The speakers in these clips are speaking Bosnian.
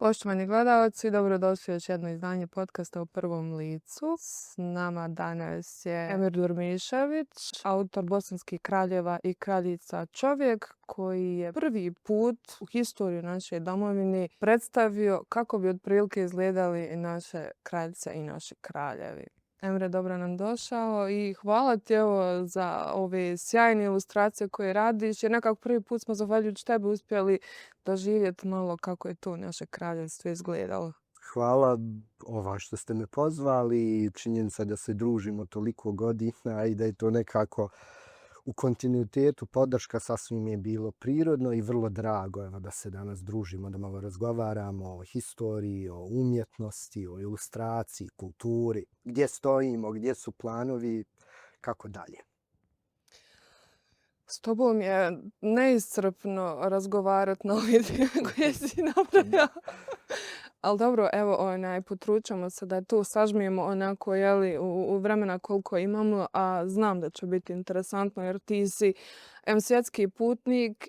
Poštovani gledalci, dobrodošli u još jedno izdanje podcasta u prvom licu. S nama danas je Emir Durmišević, autor Bosanskih kraljeva i kraljica, čovjek koji je prvi put u historiju naše domovine predstavio kako bi otprilike izgledali naše kraljice i naši kraljevi. Emre, dobro nam došao i hvala ti za ove sjajne ilustracije koje radiš, jer nekako prvi put smo zahvaljujući tebi uspjeli doživjeti malo kako je to naše kraljevstvo izgledalo. Hvala što ste me pozvali i činjenica da se družimo toliko godina i da je to nekako u kontinuitetu podrška sasvim je bilo prirodno i vrlo drago da se danas družimo, da malo razgovaramo o historiji, o umjetnosti, o ilustraciji, kulturi, gdje stojimo, gdje su planovi, kako dalje. S tobom je neiscrpno razgovarati na ove teme koje si napravio. Ali dobro, evo, potručamo se da to sažmijemo onako, u vremena koliko imamo, a znam da će biti interesantno jer ti si svjetski putnik,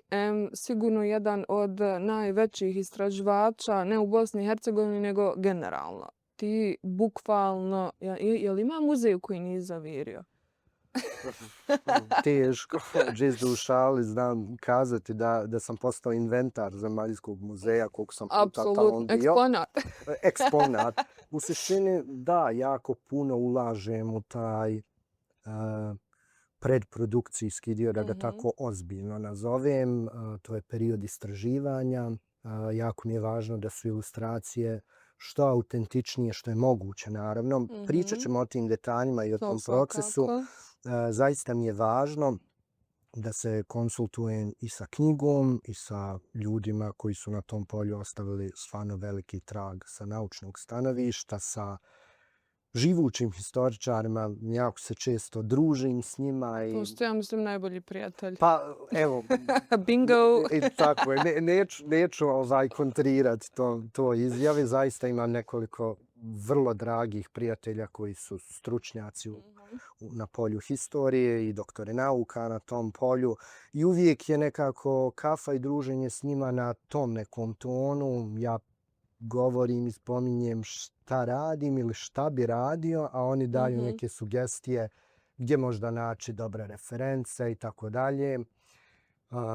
sigurno jedan od najvećih istraživača, ne u Bosni i Hercegovini, nego generalno. Ti bukvalno, jel ima muzej koji nije zavirio? Teško, džizdu u šali, znam kazati da sam postao inventar Zemaljskog muzeja, koliko sam puta tamo bio. Eksponat. Eksponat. U suštini, da, jako puno ulažem u taj predprodukcijski dio, da ga tako ozbiljno nazovem. To je period istraživanja. Jako mi je važno da su ilustracije što autentičnije, što je moguće, naravno. Pričat ćemo o tim detaljima i o tom procesu. Zaista mi je važno da se konsultujem i sa knjigom i sa ljudima koji su na tom polju ostavili stvarno veliki trag sa naučnog stanovišta, sa živućim historičarima. Jako se često družim s njima. To ste, ja mislim, najbolji prijatelj. Pa, evo. Bingo! Tako je. Neću kontrirati to izjave. Zaista imam nekoliko vrlo dragih prijatelja koji su stručnjaci na polju historije i doktore nauka na tom polju. I uvijek je nekako kafa i druženje s njima na tom nekom tonu. Ja govorim i spominjem šta radim ili šta bi radio, a oni daju neke sugestije gdje možda naći dobre reference i tako dalje.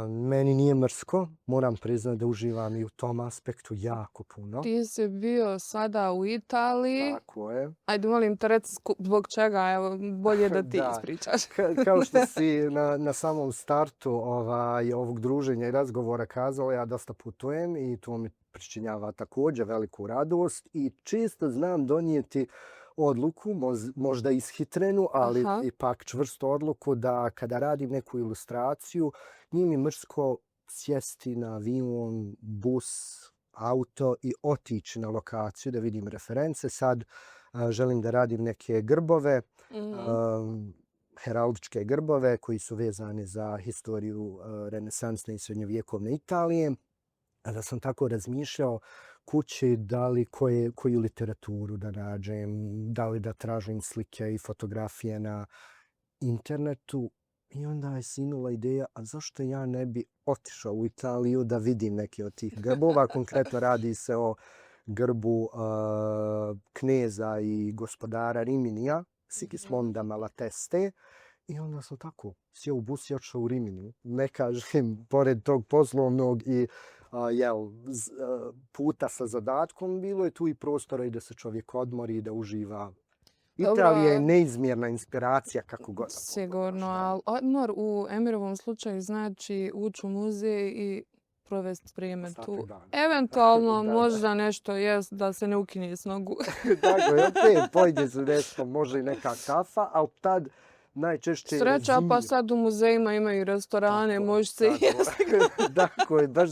Meni nije mrsko, moram priznati da uživam i u tom aspektu jako puno. Ti si bio sada u Italiji. Tako je. Ajde, molim te, reci zbog čega, evo, bolje da ti ispričaš. Kao što si na samom startu ovog druženja i razgovora kazala, ja dosta putujem i to mi pričinjava također veliku radost i često znam donijeti odluku, možda ishitrenu, ali ipak čvrstu odluku da kada radim neku ilustraciju, nije mi mrsko sjesti na avion, bus, auto i otići na lokaciju da vidim reference. Sad želim da radim neke grbove, heraldičke grbove koji su vezani za historiju renesansne i srednjovjekovne Italije. A da sam tako razmišljao kući da li koju literaturu da nađem, da li da tražim slike i fotografije na internetu. I onda je sinula ideja, a zašto ja ne bi otišao u Italiju da vidim neke od tih grbova. Konkretno radi se o grbu kneza i gospodara Riminija, Sigismonda Malateste. I onda sam tako sjeo u bus i otišao u Riminiju. Ne kažem, pored tog poslovnog i puta sa zadatkom, bilo je tu i prostora i da se čovjek odmori i da uživa. Italija je neizmjerna inspiracija kako god. Sigurno, ali odmor u Emirovom slučaju znači ući u muzej i provesti vrijeme tu. Eventualno možda nešto jest da se ne ukine s nogu. Tako je, pojde se nešto, može i neka kafa, ali tad najčešće sreća, pa sad u muzejima imaju restorane, može se jesti. Tako je, baš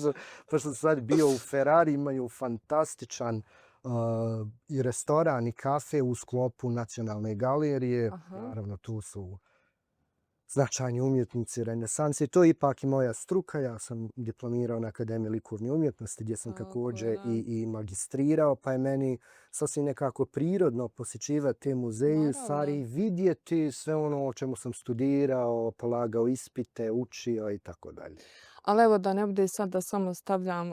sam sad bio u Ferrari, imaju fantastičan i restoran i kafe u sklopu Nacionalne galerije. Naravno, tu su značajni umjetnici renesanse. To je ipak i moja struka. Ja sam diplomirao na Akademiji likovne umjetnosti gdje sam također i magistrirao, pa je meni sasvim nekako prirodno posjećivati te muzeje, stvari, vidjeti sve ono o čemu sam studirao, polagao ispite, učio i tako dalje. Ali evo da ne bude sad da samo stavljam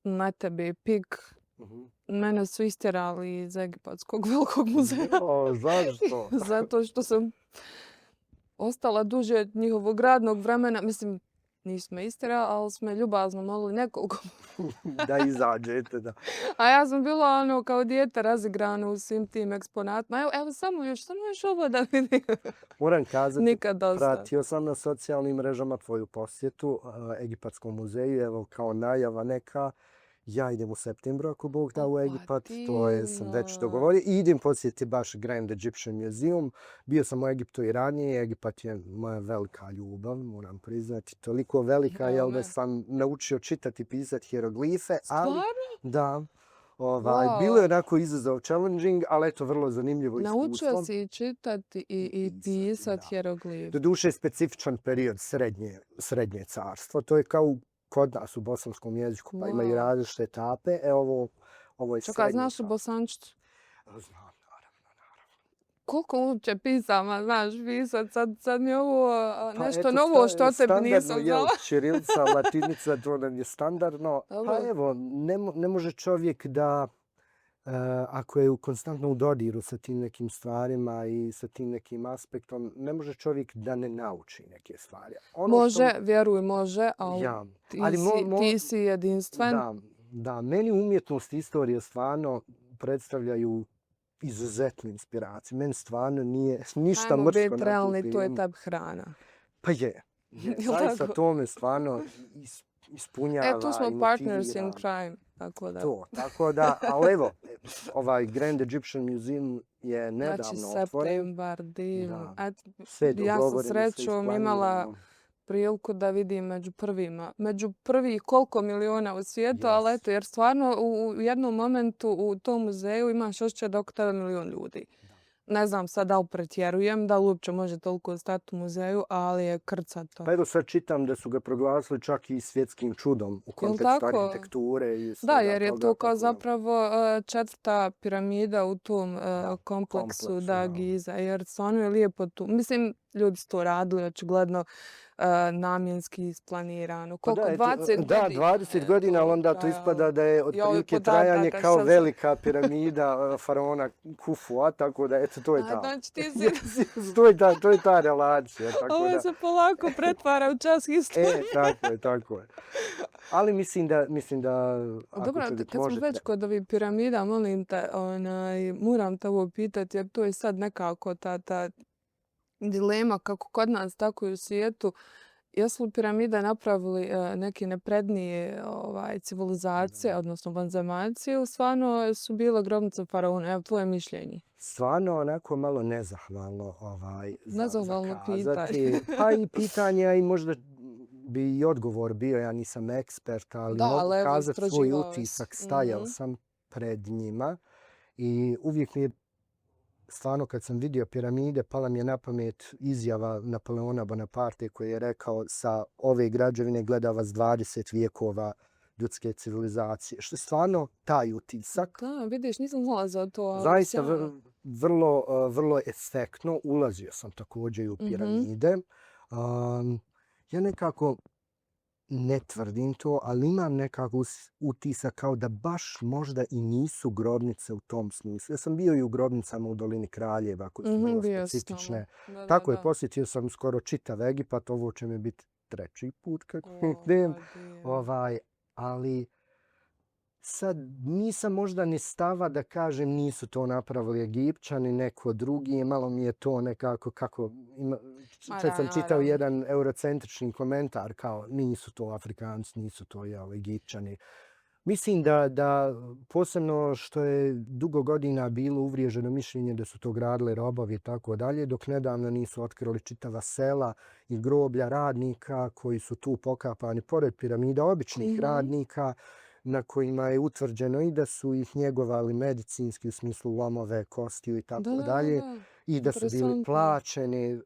na tebe pik. Mhm. Mene su istjerali iz Egipatskog velikog muzeja. O, zašto? Zato što sam ostala duže od njihovog radnog vremena. Mislim, nisu me istjerali, ali smo me ljubazno molili nekoliko. Da izađete, da. A ja sam bila ono kao dijete razigrano u svim tim eksponatima. Evo samo još ovo da vidim. Moram kazati, Nikad dosta. pratio sam na socijalnim mrežama tvoju posjetu Egipatskom muzeju, evo kao najava neka. Ja idem u septembru ako Bog da u Egipat, to sam već dogovorio. I idem posjetiti baš Grand Egyptian Museum. Bio sam u Egiptu i ranije. Egipat je moja velika ljubav, moram priznati. Toliko velika, jel da sam naučio čitati i pisati hieroglife. Stvarno? Da. Wow. Bilo je onako izazov challenging, ali eto vrlo zanimljivo iskustvo. Naučio si i čitati i pisati da. hieroglif. Doduše specifičan period srednje carstvo. To je kao kod nas u bosanskom jeziku, pa imaju različite etape. Ovo je Čekaj, srednje znaš u carstvo. bosančiću? Znam, naravno. Koliko uopće pisama znaš pisat? Sad mi je ovo Pa nešto eto, novo što o tebi nisam standardno, jel, znala. ćirilica, latinica, to nam je standardno. Dobro. Pa evo, ne može čovjek da, ako je konstantno u dodiru sa tim nekim stvarima i sa tim nekim aspektom, ne može čovjek da ne nauči neke stvari. Može, vjeruj, može, ali Ja, ti si jedinstven. Da, meni umjetnost i istorija stvarno predstavljaju izuzetnu inspiraciju. Meni stvarno nije ništa Ajmo mrsko biti na tu realni, to je temu. tebi hrana. Pa je. Zaista to me stvarno ispunjava. Tu smo i partners in motivira. crime. Tako da. To, tako da, ali evo, ovaj Grand Egyptian Museum je nedavno Znači, otvoren. septembar, divno. Sve Ja sam dogovoreno, sve srećom imala isplanirano. priliku da vidim među prvima. Među prvih koliko miliona u svijetu, ali eto, jer stvarno u jednom momentu u tom muzeju imaš osjećaj da oko tebe milion ljudi. Ne znam sad da li pretjerujem, da li uopće može toliko stati u muzeju, ali je krcato. Pa evo sad čitam da su ga proglasili čak i svjetskim čudom u kontekstu arhitekture. I da, jer je to kao zapravo četvrta piramida u tom kompleksu da Giza. Jer stvarno je lijepo tu. Mislim, ljudi su to radili, očigledno namjenski isplanirano. Koliko? 20 godina? Da, 20 godina, ali onda to ispada da je otprilike trajanje kao velika piramida faraona Kufua, tako da eto, to je ta. Znači ti si... to je ta relacija. Ovo se polako pretvara u čas historije. Tako je. Ali mislim da dobro, kad smo već kod ovih piramida, molim te, moram te ovo pitati, jer to je sad nekako ta dilema kako kod nas, tako i u svijetu. Jesu li piramide napravili neke naprednije civilizacije, odnosno vanzemaljcije, stvarno su bile grobnice faraona? Evo, tvoje mišljenje. Stvarno onako malo nezahvalno nezahvalno pitanje. Pa i pitanje, i možda bi i odgovor bio, ja nisam ekspert, ali mogu kazati svoj utisak, stajao sam pred njima i uvijek mi je stvarno kad sam vidio piramide, pala mi je na pamet izjava Napoleona Bonaparte koji je rekao sa ove građevine gleda vas 20 vijekova ljudske civilizacije. Što je stvarno taj utisak. Da, vidiš, nisam znala za to. Zaista vrlo efektno. Ulazio sam također u piramide. Ja nekako ne tvrdim to, ali imam nekako utisak kao da baš možda i nisu grobnice u tom smislu. Ja sam bio i u grobnicama u Dolini Kraljeva koje su vrlo specifične. Tako je, posjetio sam skoro čitav Egipat, ovo će mi biti 3. put kako idem. Ali sad nisam možda ni stava da kažem nisu to napravili Egipćani, neko drugi. Malo mi je to nekako kako... Sad sam čitao jedan eurocentrični komentar kao nisu to Afrikanci, nisu to Egipćani. Mislim da posebno što je dugo godina bilo uvriježeno mišljenje da su to gradili robovi i tako dalje, dok nedavno nisu otkrili čitava sela i groblja radnika koji su tu pokapani pored piramida, običnih radnika na kojima je utvrđeno i da su ih njegovali medicinski u smislu lomove, kostiju i tako dalje i da su bili plaćeni.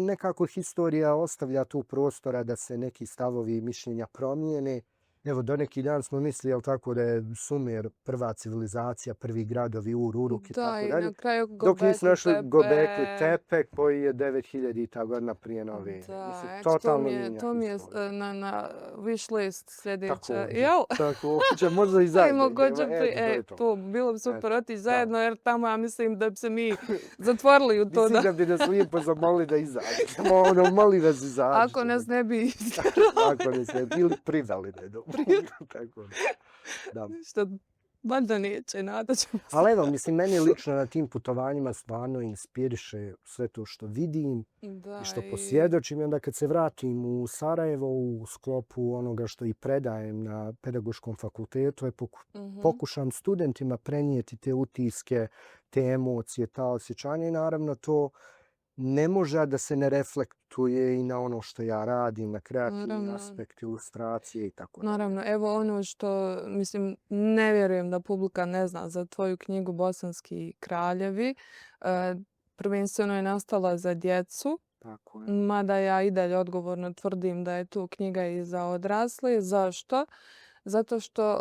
Nekako historija ostavlja tu prostora da se neki stavovi i mišljenja promijene. Evo, do neki dan smo mislili, jel tako, da je Sumer prva civilizacija, prvi gradovi Ur, Uruk i Da, tako i dalje. na kraju Dok nismo Gobekli našli Gobekli Tepe. Tepe koji je 9000 godina prije nove. Da, Mislim, eto, totalno mijenja to mi je historiju. na wish list sljedeća. Također, Jel? također, možda i Ajmo, zajedno idemo. Eto, to je to. to bi bilo bi super Eto, otići da. zajedno, jer tamo ja mislim da bi se mi zatvorili u to. Mislim da bi nas lijepo zamolili da izađemo. Ono, molim vas izađite. Ako nas ne bi Ako ne se, ili priveli ne do. Tako da. što valjda neće, nadat ćemo se. Ali evo, mislim, meni lično na tim putovanjima stvarno inspiriše sve to što vidim Da, i što posvjedočim. I onda kad se vratim u Sarajevo u sklopu onoga što i predajem na pedagoškom fakultetu, pokušam studentima prenijeti te utiske, te emocije, ta osjećanja i naravno to ne može da se ne reflektuje i na ono što ja radim, na kreativni aspekt, ilustracije i tako dalje. Naravno, evo ono što, mislim, ne vjerujem da publika ne zna za tvoju knjigu Bosanski kraljevi. Prvenstveno je nastala za djecu, Tako je. mada ja i dalje odgovorno tvrdim da je tu knjiga i za odrasle. Zašto? Zato što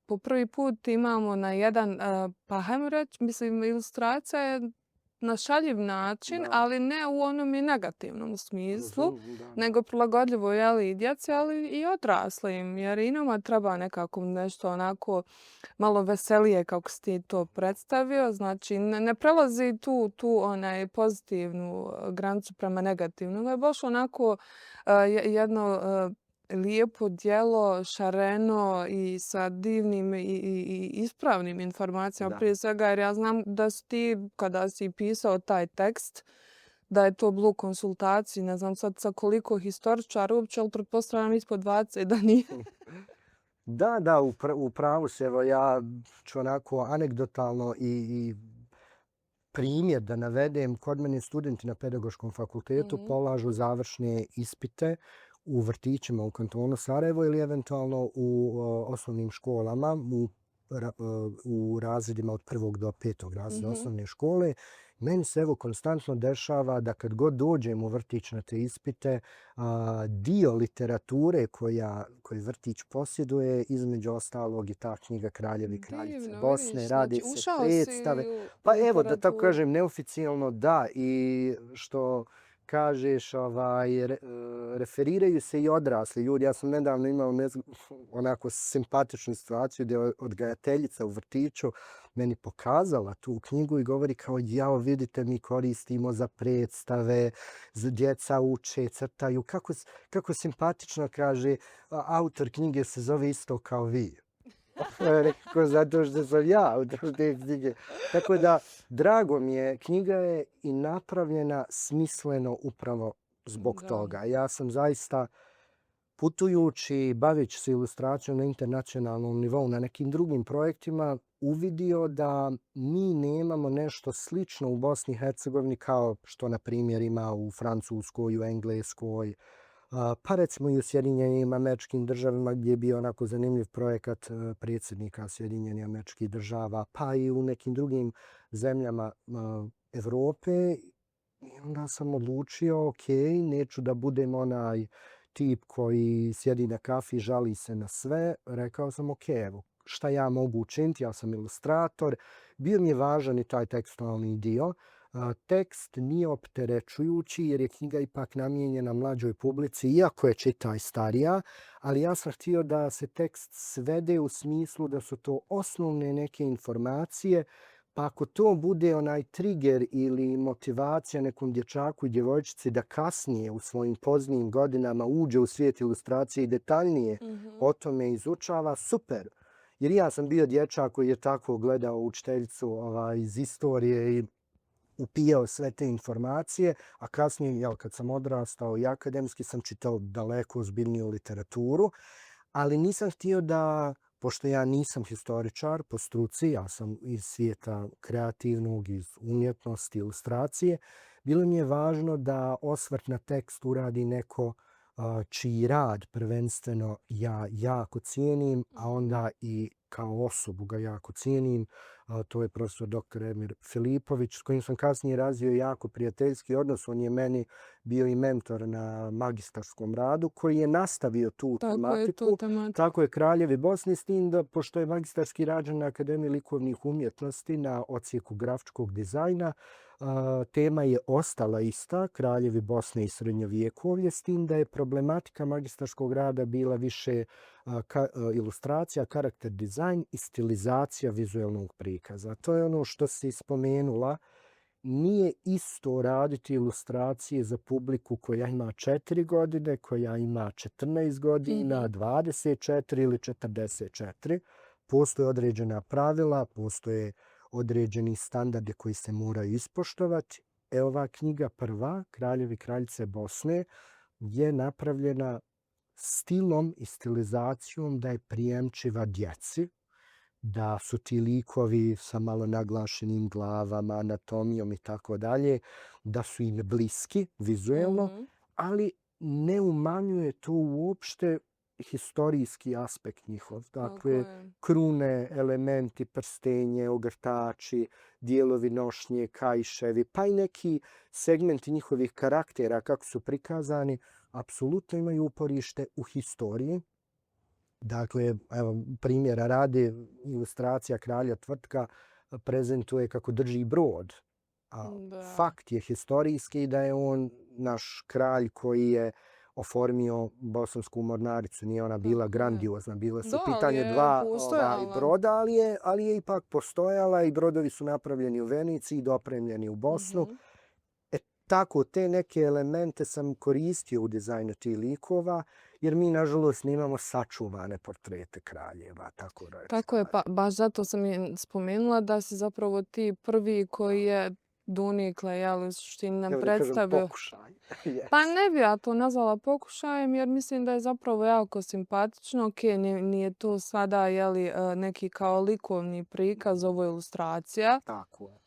po prvi put imamo na jedan, pa hajmo reći, mislim, ilustracija je na šaljiv način, ali ne u onom i negativnom smislu, nego prilagodljivo i djeci, ali i odraslim, jer i nama treba nekako nešto onako malo veselije kako si ti to predstavio. Znači, ne prelazi tu onaj pozitivnu granicu prema negativnom, nego je baš onako jedno lijepo djelo, šareno i sa divnim i ispravnim informacijama. Prije svega, jer ja znam da si ti, kada si pisao taj tekst, da je to bilo u konsultaciji, ne znam sad sa koliko historičara uopće, ali pretpostavljam ispod 20 da nije. Da, u pravu se. Evo, ja ću onako anegdotalno i primjer da navedem. Kod mene studenti na pedagoškom fakultetu polažu završne ispite u vrtićima u kantonu Sarajevo ili eventualno u osnovnim školama u razredima od 1. do 5. razreda osnovne škole. Meni se evo konstantno dešava da kad god dođem u vrtić na te ispite, dio literature koji vrtić posjeduje, između ostalog i ta knjiga Kraljevi i kraljice Bosne, radi se predstave. Pa evo, da tako kažem, neoficijalno da, i što kažeš, referiraju se i odrasli ljudi. Ja sam nedavno imao onako simpatičnu situaciju gdje je odgajateljica u vrtiću meni pokazala tu knjigu i govori kao, jao, vidite, mi koristimo za predstave, djeca uče, crtaju. Kako simpatično, kaže, autor knjige se zove isto kao vi. Rekao, zato što sam ja autor te knjige. Tako da, drago mi je, knjiga je i napravljena smisleno upravo zbog toga. Ja sam zaista putujući, baveći se ilustracijom na internacionalnom nivou, na nekim drugim projektima, uvidio da mi nemamo nešto slično u Bosni i Hercegovini kao što, na primjer, ima u Francuskoj, u Engleskoj, pa recimo i u Sjedinjenim Američkim Državama gdje je bio onako zanimljiv projekat predsjednika Sjedinjenih Američkih Država, pa i u nekim drugim zemljama Evrope. I onda sam odlučio, ok, neću da budem onaj tip koji sjedi na kafi i žali se na sve. Rekao sam, ok, evo, šta ja mogu učiniti, ja sam ilustrator. Bio mi je važan i taj tekstualni dio. Tekst nije opterećujući jer je knjiga ipak namijenjena mlađoj publici, iako je čitaj starija, ali ja sam htio da se tekst svede u smislu da su to osnovne neke informacije, pa ako to bude onaj trigger ili motivacija nekom dječaku i djevojčici da kasnije u svojim poznijim godinama uđe u svijet ilustracije i detaljnije o tome izučava, super. Jer ja sam bio dječak koji je tako gledao učiteljicu iz istorije i upijao sve te informacije, a kasnije, kad sam odrastao i akademski, sam čitao daleko ozbiljniju literaturu, ali nisam htio da, pošto ja nisam historičar po struci, ja sam iz svijeta kreativnog, iz umjetnosti, ilustracije, bilo mi je važno da osvrt na tekst uradi neko čiji rad prvenstveno ja jako cijenim, a onda i kao osobu ga jako cijenim, To je profesor dr. Emir Filipović, s kojim sam kasnije razvio jako prijateljski odnos. On je meni bio i mentor na magistarskom radu koji je nastavio tu Tako je to tematiku. tematika. Tako je Kraljevi Bosni, s tim da, pošto je magistarski rađen na Akademiji likovnih umjetnosti na odsjeku grafičkog dizajna, tema je ostala ista, Kraljevi Bosne i srednjovjekovlje, s tim da je problematika magistarskog rada bila više ilustracija, karakter dizajn i stilizacija vizualnog prikaza. To je ono što si spomenula. Nije isto raditi ilustracije za publiku koja ima 4 godine, koja ima 14 godina, 24 ili 44. Postoje određena pravila, postoje određeni standarde koji se moraju ispoštovati. Ova knjiga prva, Kraljevi i kraljice Bosne, je napravljena stilom i stilizacijom da je prijemčiva djeci, da su ti likovi sa malo naglašenim glavama, anatomijom i tako dalje, da su im bliski vizuelno, ali ne umanjuje to uopšte historijski aspekt njihov. Dakle, krune, elementi, prstenje, ogrtači, dijelovi nošnje, kaiševi, pa i neki segmenti njihovih karaktera kako su prikazani, apsolutno imaju uporište u historiji. Dakle, evo, primjera radi, ilustracija kralja Tvrtka prezentuje kako drži brod. A fakt je historijski da je on naš kralj koji je oformio bosansku mornaricu. Nije ona bila grandiozna, bila su pitanje dva broda, ali je ipak postojala i brodovi su napravljeni u Veniciji, dopremljeni u Bosnu. Tako, te neke elemente sam koristio u dizajnu tih likova, jer mi, nažalost, nemamo sačuvane portrete kraljeva. Tako je, pa baš zato sam i spomenula da si zapravo ti prvi koji je donekle, u suštini nam predstavio. Pokušaj. Pa ne bi ja to nazvala pokušajem, jer mislim da je zapravo jako simpatično. Ok, nije to sada neki kao likovni prikaz, ovo je ilustracija. Tako je.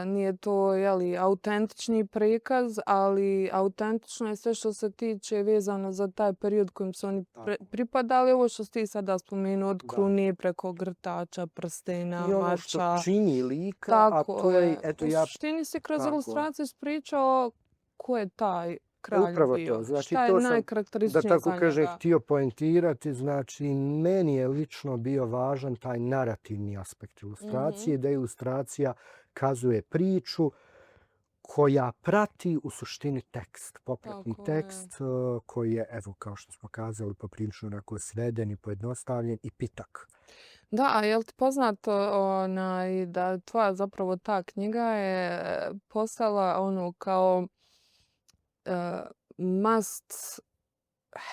Nije to autentični prikaz, ali autentično je sve što se tiče vezano za taj period kojim su oni pripadali. Ovo što si ti sada spomenuo, od krune preko grtača, prstena, mača. I ono što čini lika, a to je... U suštini si kroz ilustraciju spričao ko je taj kralj bio. Znači, šta je najkarakterističnije za njega. Da tako kažem, htio poentirati, znači meni je lično bio važan taj narativni aspekt ilustracije, da ilustracija kazuje priču koja prati u suštini tekst, popratni tekst koji je, evo, kao što smo kazali, poprilično onako sveden i pojednostavljen i pitak. Da, a je li ti poznato da tvoja zapravo ta knjiga je postala ono kao must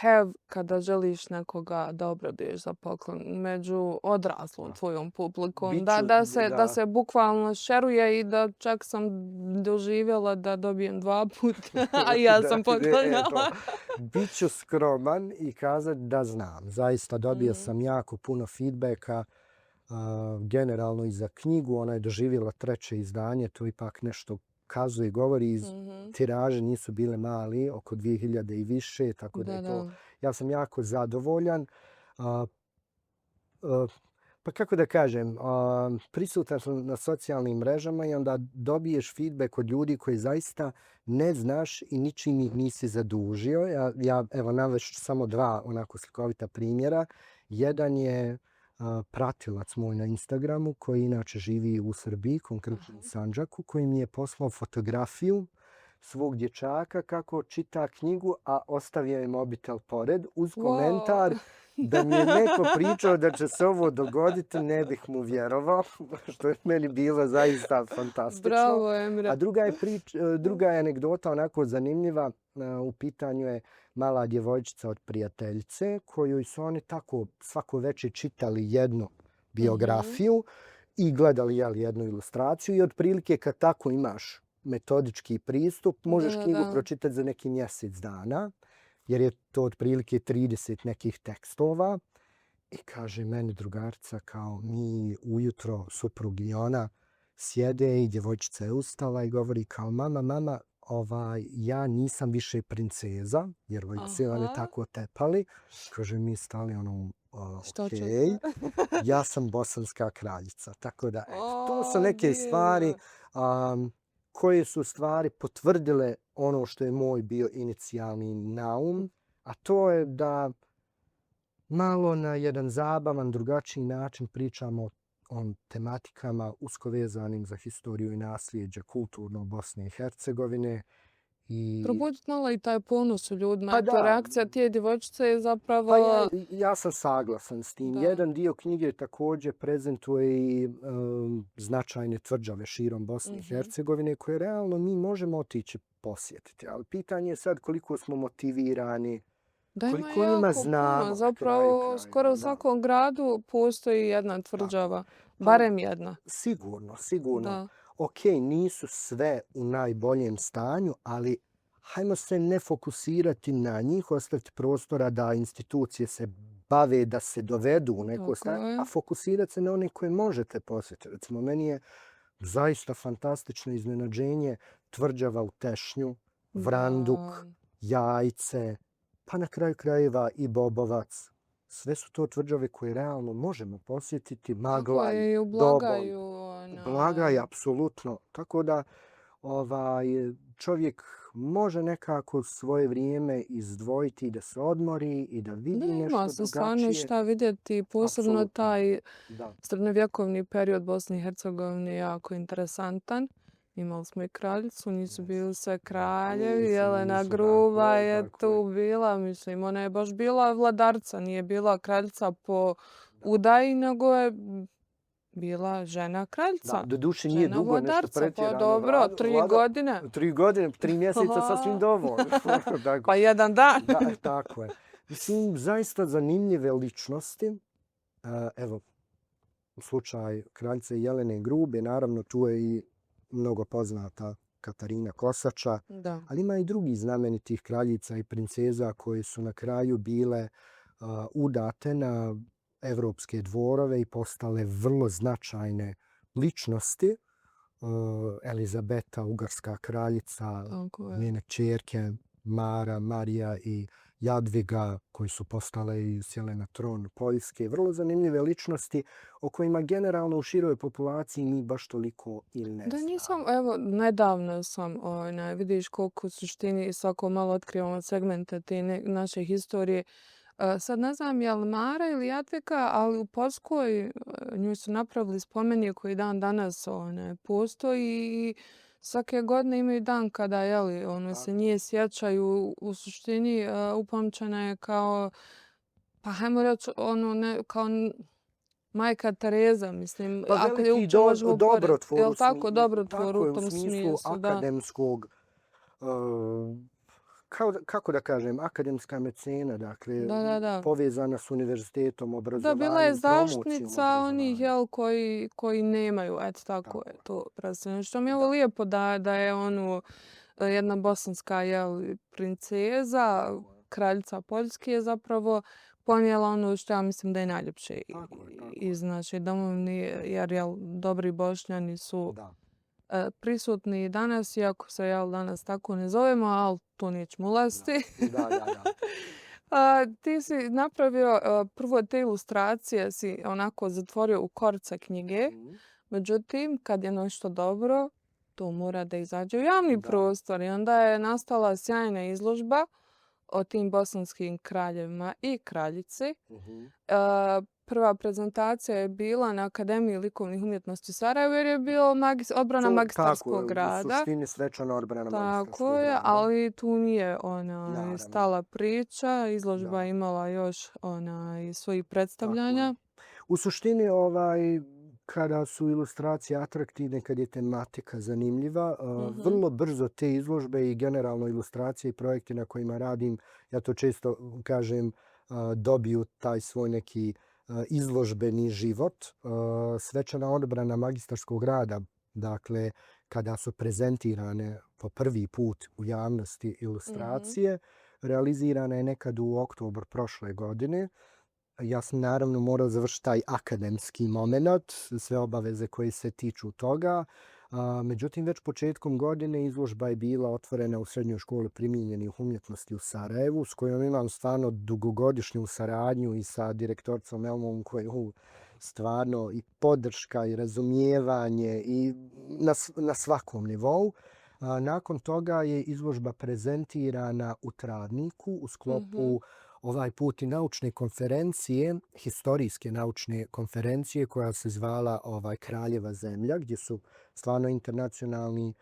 have kada želiš nekoga da obraduješ za poklon među odraslom tvojom publikom. Da se bukvalno šeruje i da čak sam doživjela da dobijem 2 puta, a ja sam poklanjala. Biću skroman i kazati da znam. Zaista dobio sam jako puno feedbacka generalno i za knjigu. Ona je doživjela 3. izdanje, to ipak nešto kazuje i govori, tiraže nisu bile mali, oko 2000 i više, tako da je to... Ja sam jako zadovoljan. Pa kako da kažem, prisutan sam na socijalnim mrežama i onda dobiješ feedback od ljudi koji zaista ne znaš i ničim ih nisi zadužio. Ja evo navešću samo 2 onako slikovita primjera. Jedan je pratilac moj na Instagramu koji inače živi u Srbiji, konkretno u Sandžaku, koji mi je poslao fotografiju svog dječaka kako čita knjigu, a ostavio je mobitel pored uz komentar da mi je neko pričao da će se ovo dogoditi, ne bih mu vjerovao, što je meni bilo zaista fantastično. Bravo, Emre. A druga je anegdota onako zanimljiva. U pitanju je mala djevojčica od prijateljice koju su oni tako svako večer čitali jednu biografiju i gledali jednu ilustraciju i otprilike kad tako imaš metodički pristup možeš knjigu pročitati za neki mjesec dana jer je to otprilike 30 nekih tekstova i kaže meni drugarica kao mi ujutro suprug i ona sjede i djevojčica je ustala i govori kao mama, ja nisam više princeza, jer su one Aha, tako tepali. Kaže, mi stali što ok, ćete? ja sam bosanska kraljica. Tako da, eto, to su O, neke stvari divno. koje su stvari potvrdile ono što je moj bio inicijalni naum, a to je da malo na jedan zabavan, drugačiji način pričamo o tematikama usko vezanim za historiju i nasljeđe kulturno Bosne i Hercegovine. I Probuditi malo i taj ponos u ljudima. pa Eto, da, reakcija tije djevojčice je pa ja, zapravo... ja sam saglasan s tim. Da. Jedan dio knjige također prezentuje i značajne tvrđave širom Bosne i Hercegovine koje realno mi možemo otići posjetiti. Ali pitanje je sad koliko smo motivirani, Da, ima koliko ima jako znamo puno. na kraju Zapravo, skoro krajeva. u Da, svakom gradu postoji jedna tako. tvrđava. Pa Barem jedna. sigurno, sigurno. Da. Ok, nisu sve u najboljem stanju, ali hajmo se ne fokusirati na njih, ostaviti prostora da institucije se bave, da se dovedu u neko Tako stanje, je. a fokusirati se na one koje možete posjetiti. Recimo, meni je zaista fantastično iznenađenje tvrđava u Tešnju, Vranduk, Da. Jajce, pa na kraju krajeva i Bobovac. Sve su to tvrđave koje realno možemo posjetiti. Tako Maglaj, je i u Doboj, Blagaju. Blagaj, apsolutno. Tako da čovjek može nekako svoje vrijeme izdvojiti da se odmori i da Da, vidi ima nešto se stvarno i drugačije. šta vidjeti. Posebno Apsolutno. taj Da. srednjovjekovni period Bosne i Hercegovine je jako interesantan. Imali smo i kraljicu, nisu bili sve kraljevi. Jelena Nisu, Gruba tako je, je tako tu bila. Mislim, ona je baš bila vladarca, nije bila kraljica po udaji, nego je bila žena Da, kraljica. doduše nije Žena dugo nešto vladarca, pa pretjerano. dobro, 3 godine. 3 godine, 3 mjeseca sasvim dovoljno. Tako. Pa jedan dan. Da, tako je. Mislim, zaista zanimljive ličnosti. Evo, u slučaju kraljice Jelene Grube, naravno tu je i mnogo poznata Katarina Kosača, Da. ali ima i drugih znamenitih kraljica i princeza koje su na kraju bile udate na evropske dvorove i postale vrlo značajne ličnosti. Elizabeta, ugarska kraljica, Tako je. njene kćerke Mara, Marija i Jadviga, koji su postale i sjele na tron Poljske. Vrlo zanimljive ličnosti o kojima generalno u široj populaciji mi baš toliko ili ne Da znamo. nisam, evo, nedavno sam, vidiš koliko u suštini svako malo otkrivamo segmente te naše historije. Sad ne znam je li Mara ili Jadviga, ali u Poljskoj njoj su napravili spomenik koji dan danas postoji i svake godine imaju dan kada se nje sjećaju. U suštini upamćena je kao, pa hajmo reći, kao Majka Tereza, mislim, Pa ako je veliki uopće možemo dobrotvor jel u tako, dobrotvoru tako je, u tom smislu smislu, da. akademskog, kako da kažem, akademska mecena, dakle, Da. povezana s univerzitetom, Da, obrazovanjem, bila je promocijom zaštitnica onih, obrazovanja. koji nemaju, eto tako je Tako je. to predstavljeno. Što mi je ovo Da. lijepo da je jedna bosanska princeza, kraljica Poljske je zapravo ponijela ono što ja mislim da je najljepše Tako je. iz naše domovine, jer dobri Bošnjani su Da. prisutni i danas, iako se danas tako ne zovemo, ali to nećemo ulaziti. Da. Ti si napravio prvo te ilustracije, si onako zatvorio u korce knjige. Međutim, kad je nešto dobro, to mora da izađe u javni Da. prostor. I onda je nastala sjajna izložba o tim bosanskim kraljevima i kraljici. Prva prezentacija je bila na Akademiji likovnih umjetnosti u Sarajevu jer je bio odbrana magistarskog rada. Tako je, u suštini svečana odbrana magistarskog Tako je, rada. ali tu nije Naravno. stala priča. Izložba Da. je imala još i svojih predstavljanja. U suštini, kada su ilustracije atraktivne, kad je tematika zanimljiva, vrlo brzo te izložbe i generalno ilustracije i projekte na kojima radim, ja to često kažem, dobiju taj svoj neki izložbeni život. Svečana odbrana magistarskog rada, dakle, kada su prezentirane po prvi put u javnosti ilustracije, realizirana je nekad u oktobru prošle godine. Ja sam naravno morao završiti taj akademski moment, sve obaveze koje se tiču toga. Međutim, već početkom godine izložba je bila otvorena u Srednjoj školi primijenjenih umjetnosti u Sarajevu, s kojom imam stvarno dugogodišnju saradnju i sa direktorcom Elmom koju stvarno i podrška i razumijevanje i na svakom nivou. Nakon toga je izložba prezentirana u Travniku u sklopu ovaj put i naučne konferencije, historijske naučne konferencije koja se zvala Kraljeva zemlja, gdje su stvarno internacionalni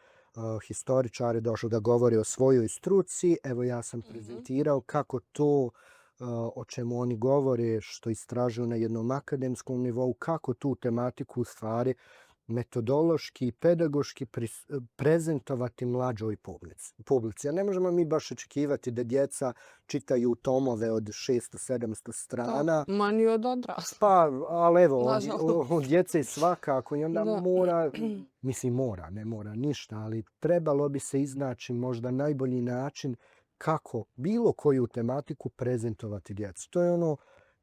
historičari došli da govore o svojoj struci. Evo ja sam prezentirao kako to o čemu oni govore, što istražuju na jednom akademskom nivou, kako tu tematiku u stvari metodološki i pedagoški prezentovati mlađoj publici. A ne možemo mi baš očekivati da djeca čitaju tomove od 600-700 strana. Da, manje od odraslih. Pa, ali evo, od djece svakako i onda mora, ne mora ništa, ali trebalo bi se iznaći možda najbolji način kako bilo koju tematiku prezentovati djecu. To je ono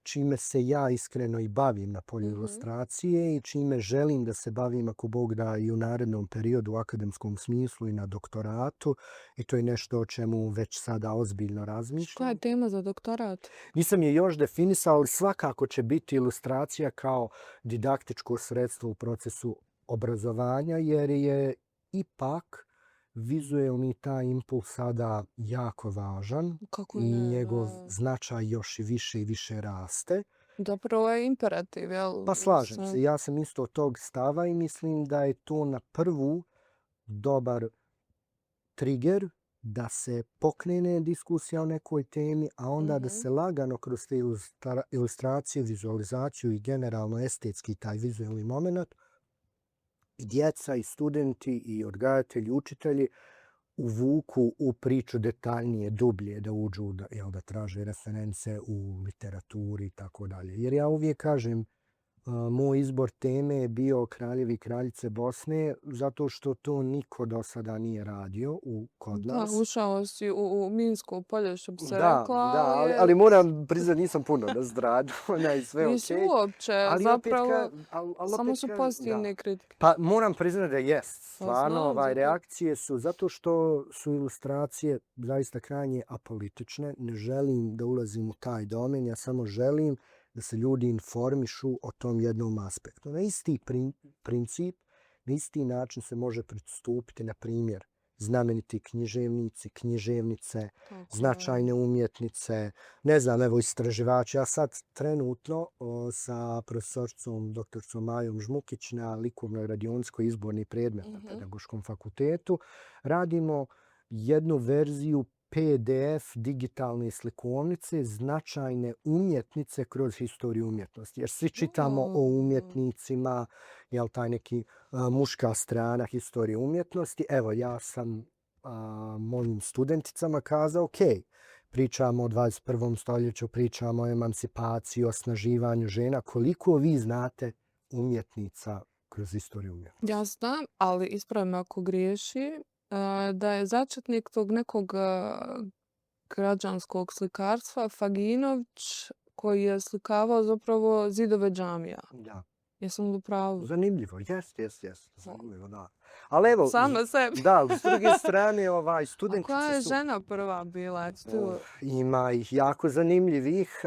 čime se ja iskreno i bavim na polju ilustracije i čime želim da se bavim, ako Bog da, i u narednom periodu u akademskom smislu i na doktoratu. I to je nešto o čemu već sada ozbiljno razmišljam. Koja je tema za doktorat? Nisam je još definisao, ali svakako će biti ilustracija kao didaktičko sredstvo u procesu obrazovanja, jer je ipak vizuelni taj impuls sada jako važan i njegov značaj još i više raste. Zapravo je imperativ, jel? Pa slažem se. Ja sam isto tog stava i mislim da je to na prvu dobar trigger da se pokrene diskusija o nekoj temi, a onda da se lagano kroz te ilustracije, vizualizaciju i generalno estetski taj vizuelni moment i djeca i studenti i odgajatelji, učitelji uvuku u priču detaljnije, dublje, da uđu, da traže reference u literaturi i tako dalje. Jer ja uvijek kažem, moj izbor teme je bio Kraljevi i kraljice Bosne, zato što to niko do sada nije radio kod nas. Da, ušao si u Minsko polje, što bi se rekla. Da, ali moram priznati, nisam puno razdradio i sve okej. Nisi uopće, zapravo, samo su pozitivne kritike. Pa moram priznati da jest. Stvarno, reakcije su, zato što su ilustracije zaista krajnje apolitične. Ne želim da ulazim u taj domen, ja samo želim da se ljudi informišu o tom jednom aspektu. Na isti princip, na isti način se može pristupiti, na primjer, znameniti književnici, književnice, značajne umjetnice, ne znam, evo istraživači. Ja sad trenutno sa profesoricom doktoricom Majom Žmukić na likovnoj radionici koji je izborni predmet na Pedagoškom fakultetu radimo jednu verziju PDF digitalne slikovnice značajne umjetnice kroz historiju umjetnosti. Jer svi čitamo o umjetnicima, jel taj neki muška strana historije umjetnosti. Evo, ja sam mojim studenticama kazao, ok, pričamo o 21. stoljeću, pričamo o emancipaciji, osnaživanju žena. Koliko vi znate umjetnica kroz historiju umjetnosti? Ja znam, ali ispravim ako griješi, da je začetnik tog nekog građanskog slikarstva Faginović koji je slikavao zapravo zidove džamija. Da. Jesam li u pravu? Zanimljivo, jest. Zanimljivo, da. Ali evo, sama sebi. Da, s druge strane, studentice su... A koja je su... žena prva bila? Ima ih jako zanimljivih.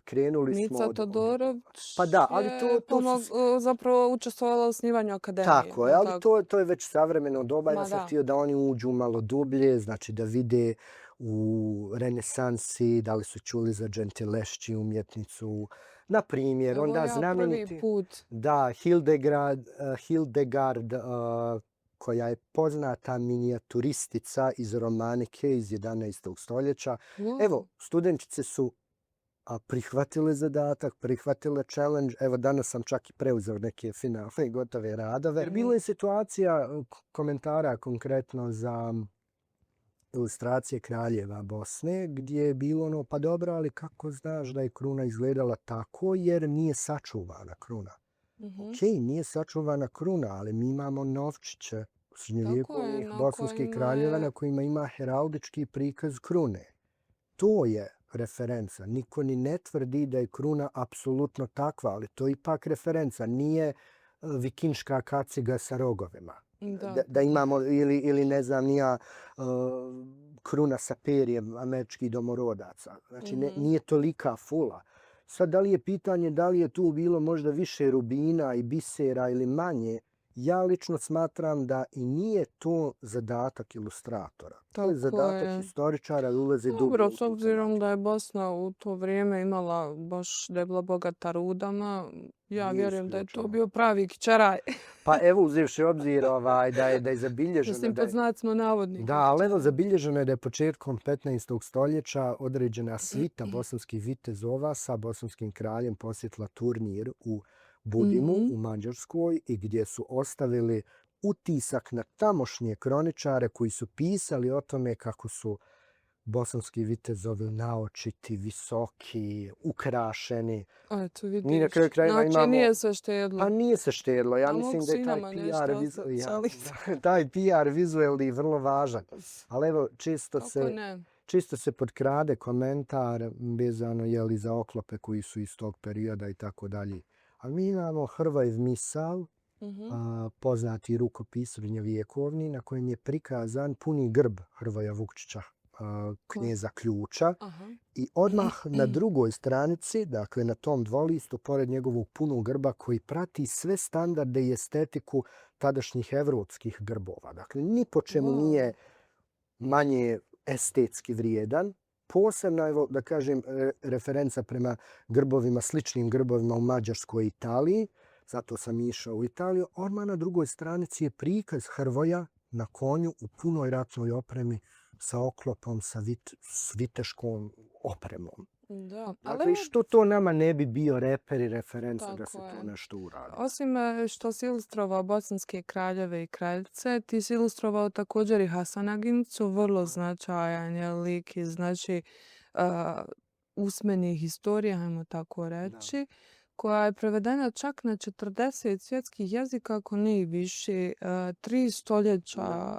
Krenuli smo Nica Todorović pa da, ali to su... zapravo učestvovala u snivanju akademije. Tako je, ali to je već savremeno doba. Ja sam htio da oni uđu malo dublje, znači da vide u renesansi, da li su čuli za Gentileschi umjetnicu, na primjer, onda znameniti... Prvi put. Da, Hildegard, koja je poznata minijaturistica iz romanike iz 11. stoljeća. Evo, studentice su prihvatile zadatak, prihvatile challenge. Evo, danas sam čak i preuzeo neke finalne i gotove radove. Bilo je situacija komentara konkretno za ilustracije Kraljeva Bosne, gdje je bilo ono, pa dobro, ali kako znaš da je kruna izgledala tako, jer nije sačuvana kruna. Ok, nije sačuvana kruna, ali mi imamo novčiće srednjovjekovnih bosanskih kraljeva na kojima ima heraldički prikaz krune. To je referenca. Niko ni ne tvrdi da je kruna apsolutno takva, ali to je ipak referenca. Nije vikinška kaciga sa rogovima. Da. Da imamo ili ne znam ni ja kruna sa perjem američkih domorodaca. Znači nije tolika fula. Sad da li je pitanje da li je tu bilo možda više rubina i bisera ili manje, ja lično smatram da i nije to zadatak ilustratora. To je zadatak historičara da ulaze dublje. Dobro, s obzirom da je Bosna u to vrijeme imala baš da je bila bogata rudama, ja vjerujem da je to bio pravi kićaraj. Pa evo, uzevši obzir da je zabilježeno... Mislim, pod znacima navodnika. Da, ali evo zabilježeno je da je početkom 15. stoljeća određena svita bosanskih vitezova sa bosanskim kraljem posjetila turnir u Budimu u Mađarskoj i gdje su ostavili utisak na tamošnje kroničare koji su pisali o tome kako su bosanski vitezovi naočiti, visoki, ukrašeni. Eto, vidiš. Mi na kraju krajeva znači, imamo... nije se štedlo. Pa nije se štedlo. Ja mislim da je taj PR vizuelni vrlo važan. Ali evo, čisto se potkrade komentar vezano za oklope koji su iz tog perioda i tako dalje. Ali mi imamo Hrvojev misal, poznati rukopis srednjovjekovni, na kojem je prikazan puni grb Hrvoja Vukčića, knjeza Ključa. I odmah na drugoj stranici, dakle na tom dvolistu, pored njegovog punog grba koji prati sve standarde i estetiku tadašnjih evropskih grbova. Dakle, ni po čemu nije manje estetski vrijedan. Posebna je, da kažem, referenca prema grbovima, sličnim grbovima u Mađarskoj i Italiji. Zato sam išao u Italiju. Odmah na drugoj stranici je prikaz Hrvoja na konju u punoj ratnoj opremi sa oklopom, sa viteškom opremom. Da. Dakle, što to nama ne bi bio reper i referenca da se to nešto uradi? Osim što si ilustrovao bosanske kraljeve i kraljice, ti si ilustrovao također i Hasanagincu, vrlo značajan je lik iz usmenih historija, ajmo tako reći, koja je prevedena čak na 40 svjetskih jezika, ako ne i više, 3 stoljeća.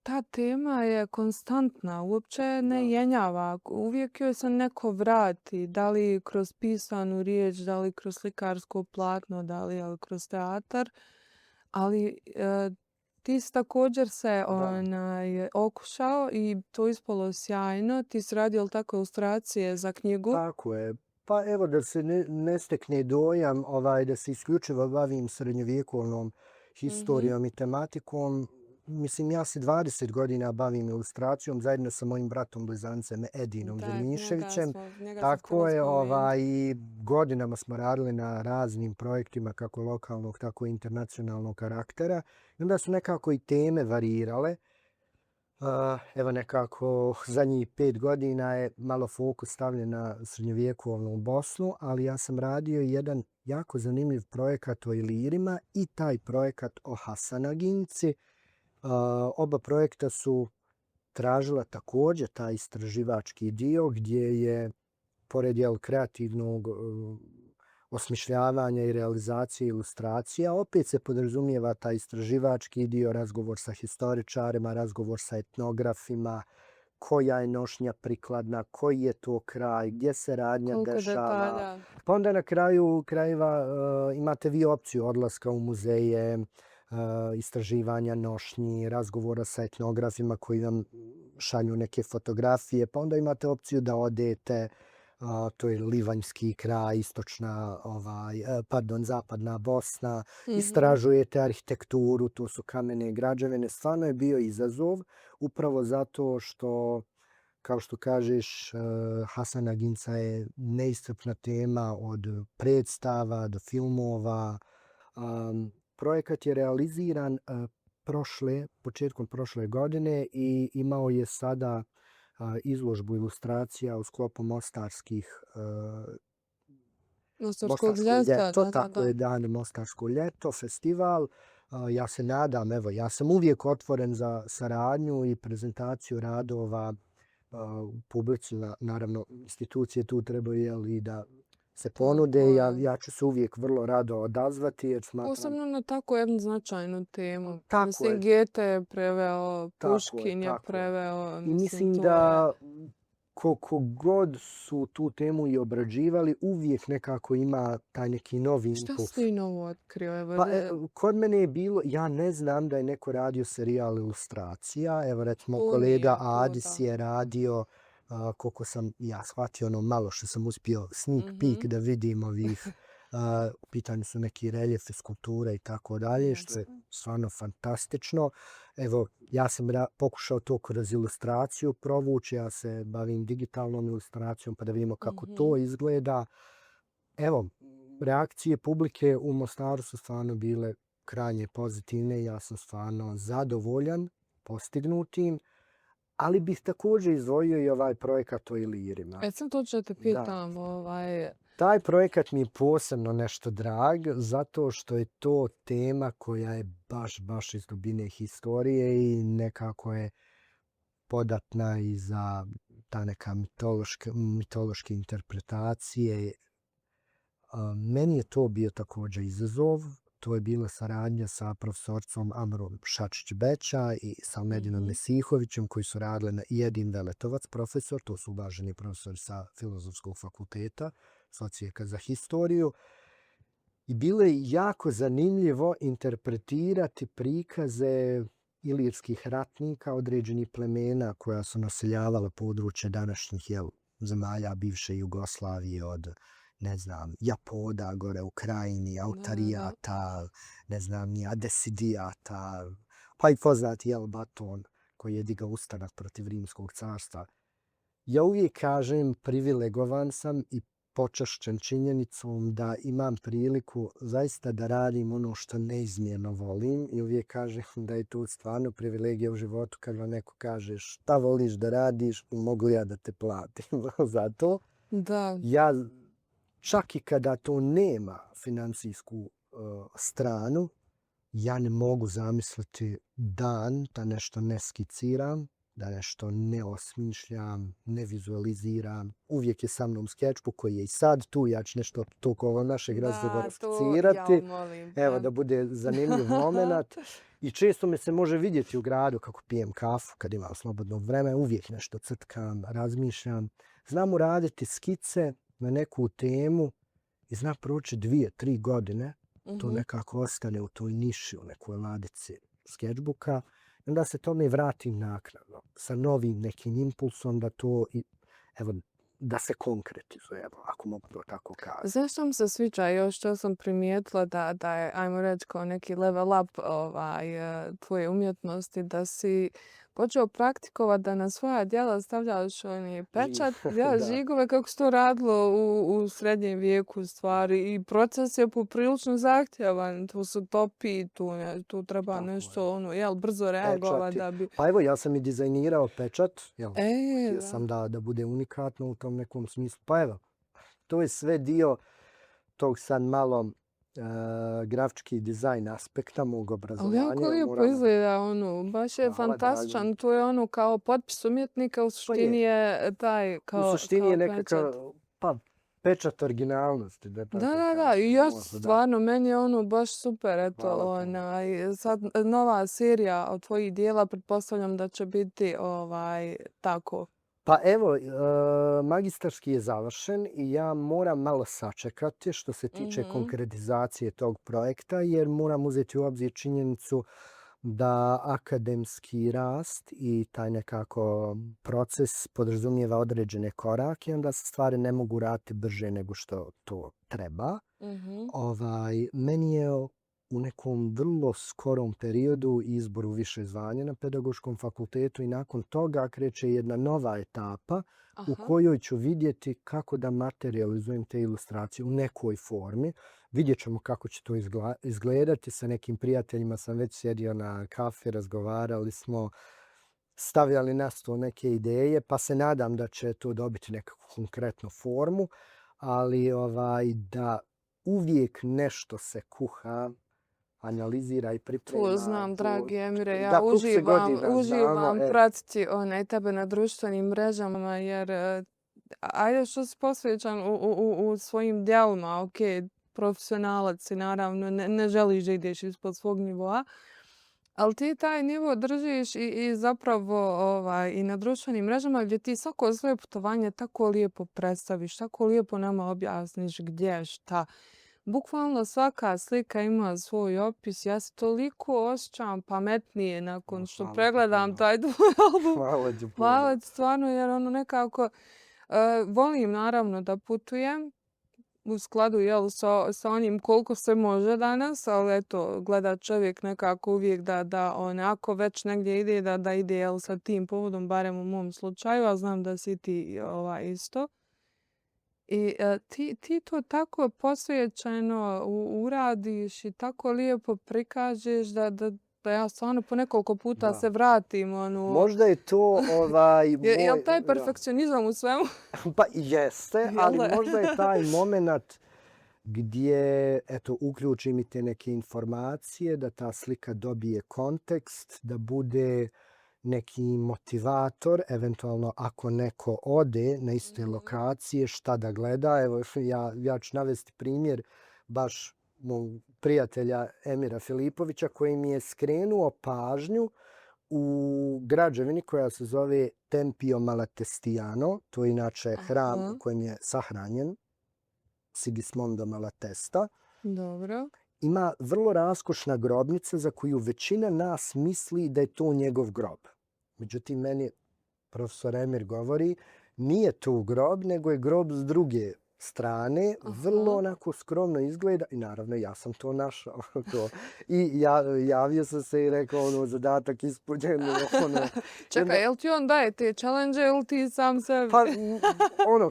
Ta tema je konstantna, uopće ne jenjava. Uvijek joj se neko vrati, da li kroz pisanu riječ, da li kroz slikarsko platno, da li kroz teatar. Ali ti si također se okušao i to ispalo sjajno. Ti si radio tako ilustracije za knjigu. Tako je. Pa evo da se ne stekne dojam da se isključivo bavim srednjovjekovnom historijom i tematikom. Mislim, ja se 20 godina bavim ilustracijom zajedno sa mojim bratom blizancem Edinom Drmiševićem. Tako je, i godinama smo radili na raznim projektima kako lokalnog, tako i internacionalnog karaktera. I onda su nekako i teme varirale. Evo nekako zadnjih 5 godina je malo fokus stavljen na srednjovjekovnu Bosnu, ali ja sam radio jedan jako zanimljiv projekat o Ilirima i taj projekat o Hasanaginci. Oba projekta su tražila također taj istraživački dio gdje je, pored kreativnog osmišljavanja i realizacije ilustracija, opet se podrazumijeva taj istraživački dio, razgovor sa historičarima, razgovor sa etnografima, koja je nošnja prikladna, koji je to kraj, gdje se radnja dešava. Pa onda na kraju krajeva imate vi opciju odlaska u muzeje, istraživanja nošnji, razgovora sa etnografima koji vam šalju neke fotografije, pa onda imate opciju da odete, to je Livanjski kraj, zapadna Bosna, istražujete arhitekturu, to su kamene građevine. Stvarno je bio izazov, upravo zato što, kao što kažeš, Hasanaginca je neiscrpna tema od predstava do filmova. Projekat je realiziran početkom prošle godine i imao je sada izložbu ilustracija u sklopu Mostarskog ljeta. Tako je dan Mostarsko ljeto, festival. Ja se nadam, evo, ja sam uvijek otvoren za saradnju i prezentaciju radova u publici. Naravno, institucije tu trebaju i da se ponude. Ja ću se uvijek vrlo rado odazvati jer smatram... Posebno na tako jednu značajnu temu. Mislim, Goethe je preveo, Puškin je preveo. I mislim da koliko god su tu temu i obrađivali, uvijek nekako ima taj neki novi Šta impuls. si novo otkrio? Evo, Pa kod mene je bilo, ja ne znam da je neko radio serijal ilustracija. Evo recimo to kolega nije to, Adis da. je radio, koliko sam ja shvatio ono malo što sam uspio sneak peek Mhm. da vidim ovih, u pitanju su neki reljefi, skulpture i tako dalje, što je Jeste. stvarno fantastično. Evo, ja sam pokušao to kroz ilustraciju provući, ja se bavim digitalnom ilustracijom pa da vidimo kako to Mhm. izgleda. Evo, reakcije publike u Mostaru su stvarno bile krajnje pozitivne i ja sam stvarno zadovoljan postignutim, ali bih također izdvojio i ovaj projekat o Ilirima. Sam to ću te Da, pitam, taj projekat mi je posebno nešto drag, zato što je to tema koja je baš iz dubine historije i nekako je podatna i za ta neka mitološke interpretacije. Meni je to bio također izazov. To je bila saradnja sa profesorcom Amrom Šačić-Beća i sa Medinom Mhm. Mesihovićem koji su radili na Jedin Veletovac, profesor, to su uvaženi profesori sa Filozofskog fakulteta, socijeka za historiju. I bilo je jako zanimljivo interpretirati prikaze ilirskih ratnika, određenih plemena koja su naseljavala područje današnjih zemalja bivše Jugoslavije od ne znam, Japoda gore u Krajini, Da. Autarijata, ne znam, ni Adesidijata, pa i poznati Baton koji je digao ustanak protiv Rimskog carstva. Ja uvijek kažem privilegovan sam i počašćen činjenicom da imam priliku zaista da radim ono što neizmjerno volim i uvijek kažem da je to stvarno privilegija u životu kad vam neko kaže šta voliš da radiš, mogu ja da te platim za to. Da. Ja čak i kada to nema financijsku stranu, ja ne mogu zamisliti dan da nešto ne skiciram, da nešto ne osmišljam, ne vizualiziram. Uvijek je sa mnom sketchbook koji je i sad tu, ja ću nešto tokom našeg razgovora To ja skicirati. molim. Evo, da bude zanimljiv moment. I često me se može vidjeti u gradu kako pijem kafu kad imam slobodno vreme. Uvijek nešto crtkam, razmišljam. Znam uraditi skice na neku temu i zna proći 2-3 godine. To Mhm. nekako ostane u toj niši, u nekoj ladici sketchbooka. I onda se tome vratim naknadno sa novim nekim impulsom da to, evo, da se konkretizuje, evo, ako mogu to tako kazati. Znaš što mi se sviđa još što sam primijetila da je, ajmo reći, kao neki level up tvoje umjetnosti, da si počeo praktikovati da na svoja djela stavljaš pečat, Da. žigove kako se to radilo u srednjem vijeku u stvari i proces je poprilično zahtjevan, tu su topi, tu treba Tako nešto brzo Pečat reagovati je- da bi... Pa evo, ja sam i dizajnirao pečat, htio Da. sam da bude unikatno u tom nekom smislu. Pa evo, to je sve dio tog sad malo grafički dizajn aspekta mog Ali obrazovanja. jako lijepo Moramo- izgleda, baš je Hvala, fantastičan. drago. To je kao potpis umjetnika, u suštini je taj U kao suštini je pečat. nekakav, pa, pečat originalnosti. Da, tako Da. kažem, I ja možda, da. stvarno, meni je baš super. Eto, Hvala puno. sad nova serija od tvojih dijela, pretpostavljam da će biti tako. Pa evo, magistarski je završen i ja moram malo sačekati što se tiče Mhm. konkretizacije tog projekta, jer moram uzeti u obzir činjenicu da akademski rast i taj nekako proces podrazumijeva određene korake, onda se stvari ne mogu raditi brže nego što to treba. Mhm. Meni je u nekom vrlo skorom periodu izbor u više zvanje na pedagoškom fakultetu i nakon toga kreće jedna nova etapa u Aha. kojoj ću vidjeti kako da materializujem te ilustracije u nekoj formi. Vidjet ćemo kako će to izgledati. Sa nekim prijateljima sam već sjedio na kafi, razgovarali smo, stavljali na stol neke ideje, pa se nadam da će to dobiti nekakvu konkretnu formu, ali da uvijek nešto se kuha, analizira i priprema. To znam, dragi Emire, ja Da, koliko se godina znamo, uživam pratiti tebe na društvenim mrežama, jer ajde što si posvećan u svojim djelima, ok, profesionalac si naravno, ne želiš da ideš ispod svog nivoa, Ali ti taj nivo držiš i zapravo i na društvenim mrežama gdje ti svako svoje putovanje tako lijepo predstaviš, tako lijepo nama objasniš gdje, šta. Bukvalno svaka slika ima svoj opis. Ja se toliko osjećam pametnije nakon što Hvala ti pregledam puno. taj tvoj album. Hvala ti puno. Hvala ti stvarno jer ono nekako volim naravno da putujem u skladu sa onim koliko se može danas, ali eto, gleda čovjek nekako uvijek da onako već negdje ide, da ide sa tim povodom, barem u mom slučaju, a znam da si ti isto. I ti to tako posvećeno uradiš i tako lijepo prikažeš da ja stvarno po nekoliko puta se vratim. Možda je to Je li taj da. perfekcionizam u svemu? Pa jeste, ali Jel da? možda je taj moment gdje, eto, uključim i te neke informacije, da ta slika dobije kontekst, da bude neki motivator, eventualno ako neko ode na iste lokacije, šta da gleda. Evo, ja ću navesti primjer baš mog prijatelja Emira Filipovića koji mi je skrenuo pažnju u građevini koja se zove Tempio Malatestiano. To je inače hram Aha. u kojem je sahranjen Sigismondo Malatesta. Dobro. Ima vrlo raskošna grobnica za koju većina nas misli da je to njegov grob. Međutim, meni profesor Emir govori, nije to grob, nego je grob s druge strane. Vrlo onako skromno izgleda i naravno ja sam to našao. I javio sam se i rekao zadatak ispunjen. Čekaj, jel ti on daje te challenge ili ti sam sebi? Pa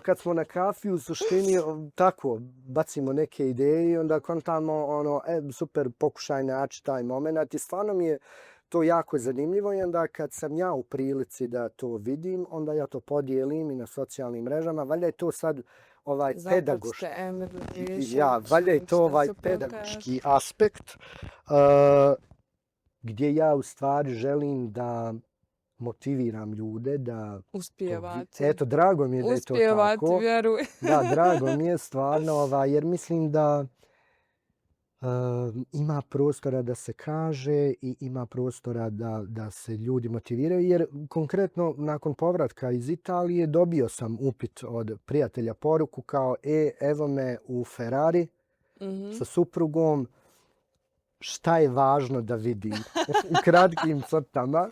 kad smo na kafi u suštini tako bacimo neke ideje i onda kontamo super pokušaj naći taj moment i stvarno mi je to jako zanimljivo i onda kad sam ja u prilici da to vidim, onda ja to podijelim i na socijalnim mrežama. Valjda je to sad pedagoški. Valjda je to pedagoški aspekt gdje ja u stvari želim da motiviram ljude da uspijevati. Eto, drago mi je da je to tako. Uspijevati, vjeruj. Da, drago mi je stvarno, jer mislim da ima prostora da se kaže i ima prostora da se ljudi motiviraju. Jer konkretno nakon povratka iz Italije dobio sam upit od prijatelja poruku kao evo me u Ferrari sa suprugom. Šta je važno da vidim u kratkim crtama,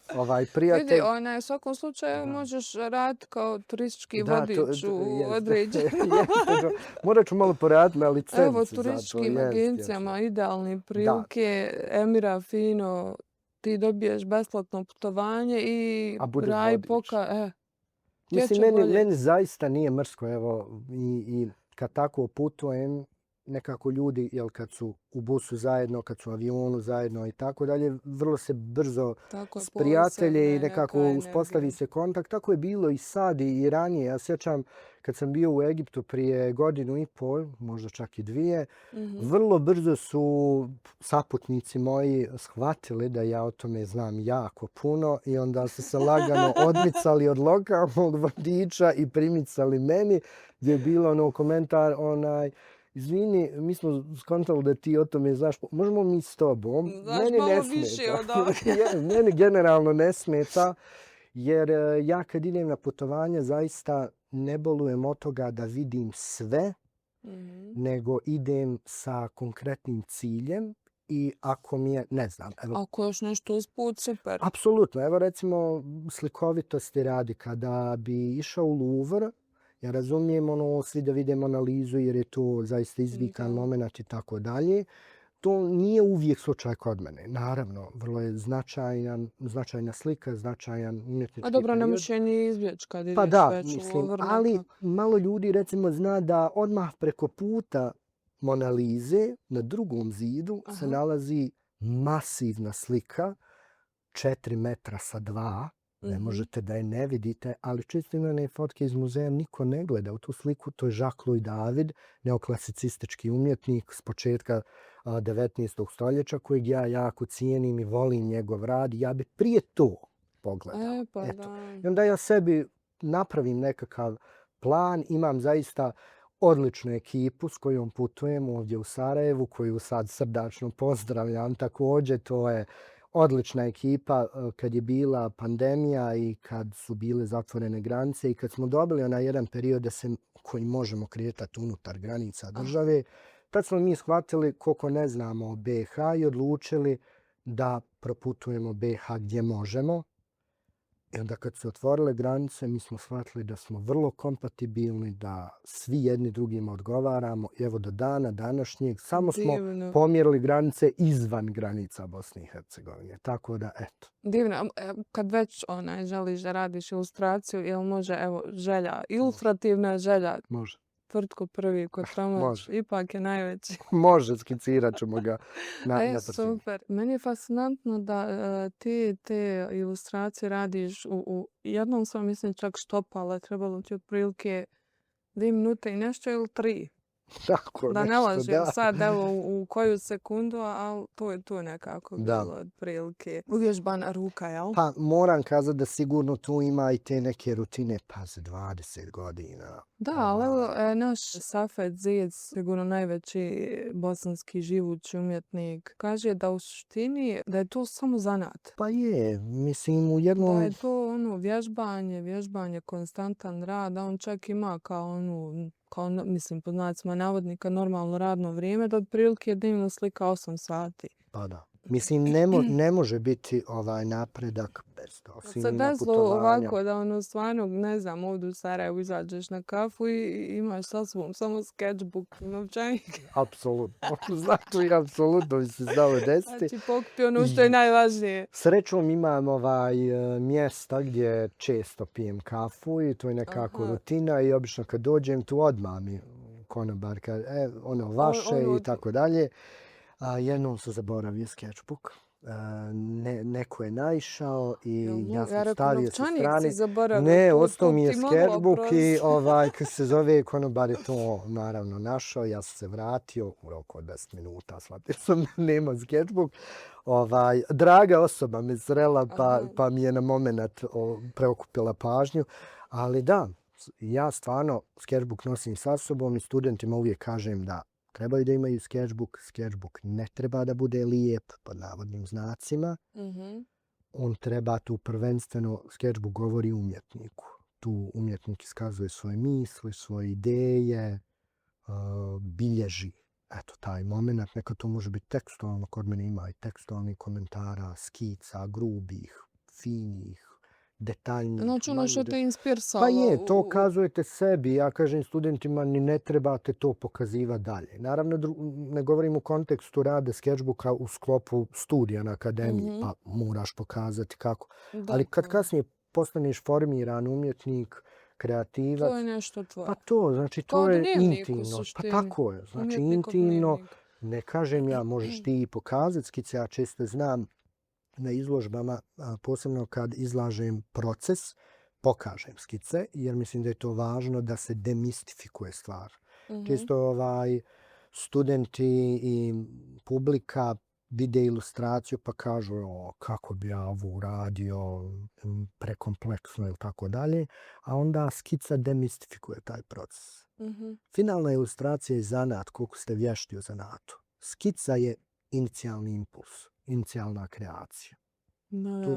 prijatelj. Vidi, u svakom slučaju možeš raditi kao turistički vodič u određenom. Morat ću malo poraditi na licenci. Evo, turističkim agencijama idealne prilike, Emira fino, ti dobiješ besplatno putovanje i raj poka. Mislim, meni zaista nije mrsko, evo, i kad tako putujem, nekako ljudi, kad su u busu zajedno, kad su u avionu zajedno i tako dalje, vrlo se brzo sprijatelje i nekako uspostavi se kontakt. Tako je bilo i sad i ranije. Ja sjećam kad sam bio u Egiptu prije 1.5, možda čak i 2, vrlo brzo su saputnici moji shvatili da ja o tome znam jako puno i onda su se lagano odmicali od lokalnog vodiča i primicali meni, gdje je bilo komentar izvini, mi smo skontali da ti o tome znaš, možemo mi s tobom. Znaš malo više od ovoga. Meni generalno ne smeta, jer ja kad idem na putovanje zaista ne bolujem od toga da vidim sve, nego idem sa konkretnim ciljem i ako mi je, ne znam. Ako još nešto usput, super. Apsolutno. Evo recimo slikovitosti radi, kada bi išao u Louvre, ja razumijem svi da vidimo analizu jer je to zaista izvikan moment i tako dalje. To nije uvijek slučaj kod mene. Naravno, vrlo je značajna slika, značajan umjetnički period. A dobro, ne možeš je ni izbjeći kad ideš već u Louvre. Ali malo ljudi recimo zna da odmah preko puta Monalize na drugom zidu se nalazi masivna slika 4 metra sa 2. Ne možete da je ne vidite, ali čisto imane fotke iz muzeja niko ne gleda u tu sliku. To je Jacques-Louis David, neoklasicistički umjetnik s početka 19. stoljeća kojeg ja jako cijenim i volim njegov rad. Ja bi prije to pogledao. I onda ja sebi napravim nekakav plan. Imam zaista odličnu ekipu s kojom putujem ovdje u Sarajevu, koju sad srdačno pozdravljam. Također to je odlična ekipa kad je bila pandemija i kad su bile zatvorene granice i kad smo dobili onaj jedan period koji možemo kretati unutar granica države, tad smo mi shvatili koliko ne znamo o BiH i odlučili da proputujemo BiH gdje možemo. I onda kad se otvorile granice, mi smo shvatili da smo vrlo kompatibilni, da svi jedni drugima odgovaramo. I evo do dana današnjeg samo smo pomjerili granice izvan granica Bosne i Hercegovine. Tako da, eto. Divno. Kad već želiš da radiš ilustraciju, jel može, evo, želja, ilustrativna želja? Može. Tvrtko prvi Kotromać, ipak je najveći. Može, skicirat ćemo ga na super. Meni je fascinantno da ti te ilustracije radiš u jednom sam, mislim, čak štopala, trebalo ti otprilike 2 minute i nešto ili 3. Tako, da nešto, ne lažem da. sad evo u koju sekundu, ali to je tu nekako bilo otprilike. Uvježbana ruka, jel? Pa moram kazati da sigurno tu ima i te neke rutine, pa za 20 godina. Da, ali evo, naš Safet Zec, sigurno najveći bosanski živući umjetnik, kaže da u suštini da je to samo zanat. Pa je, mislim u jednom... Da je to vježbanje, konstantan rad, a on čak ima kao mislim, pod znacima navodnika, normalno radno vrijeme, da otprilike dnevno slika 8 sati. Pa da. Mislim, ne može biti ovaj napredak bez toga. Se desilo ovako da stvarno, ne znam, ovdje u Sarajevu izađeš na kafu i imaš sa sobom samo sketchbook, novčanik. Apsolutno. Znači, apsolutno bi se znalo desiti. Znači, pokupi ono što je najvažnije. Srećom imam mjesta gdje često pijem kafu i to je nekako rutina i obično kad dođem tu odmah mi konobar kaže, vaše i tako dalje. Jednom sam zaboravio sketchbook. Neko je naišao i ja sam stavio sa strane. Ne, ostao mi je sketchbook i kad se zove konobar je to naravno našao. Ja sam se vratio u roku od 10 minuta. Shvatio sam da nema sketchbook. Draga osoba me zrela pa mi je na moment preokupila pažnju. Ali da, ja stvarno sketchbook nosim sa sobom i studentima uvijek kažem da trebaju da imaju sketchbook. Sketchbook ne treba da bude lijep, pod navodnim znacima. On treba tu prvenstveno, sketchbook govori umjetniku. Tu umjetnik iskazuje svoje misli, svoje ideje, bilježi. Eto, taj moment, neka to može biti tekstualno, kod mene ima i tekstualnih komentara, skica, grubih, finih, detaljnih. Znači ono što te inspirsalo. Pa je, to kazujete sebi. Ja kažem studentima, ni ne trebate to pokazivati dalje. Naravno, ne govorim u kontekstu rada sketchbooka u sklopu studija na akademiji, pa moraš pokazati kako. Ali kad kasnije postaneš formiran umjetnik, kreativac... To je nešto tvoje. Pa to, znači to je intimno. Pa tako je, znači intimno. Ne kažem ja, možeš ti pokazati skice, ja često znam na izložbama, posebno kad izlažem proces, pokažem skice, jer mislim da je to važno da se demistifikuje stvar. Često studenti i publika vide ilustraciju pa kažu kako bi ja ovo uradio, prekompleksno ili tako dalje, a onda skica demistifikuje taj proces. Finalna ilustracija je zanat, koliko ste vješti u zanatu. Skica je inicijalni impuls. Inicijalna kreacija.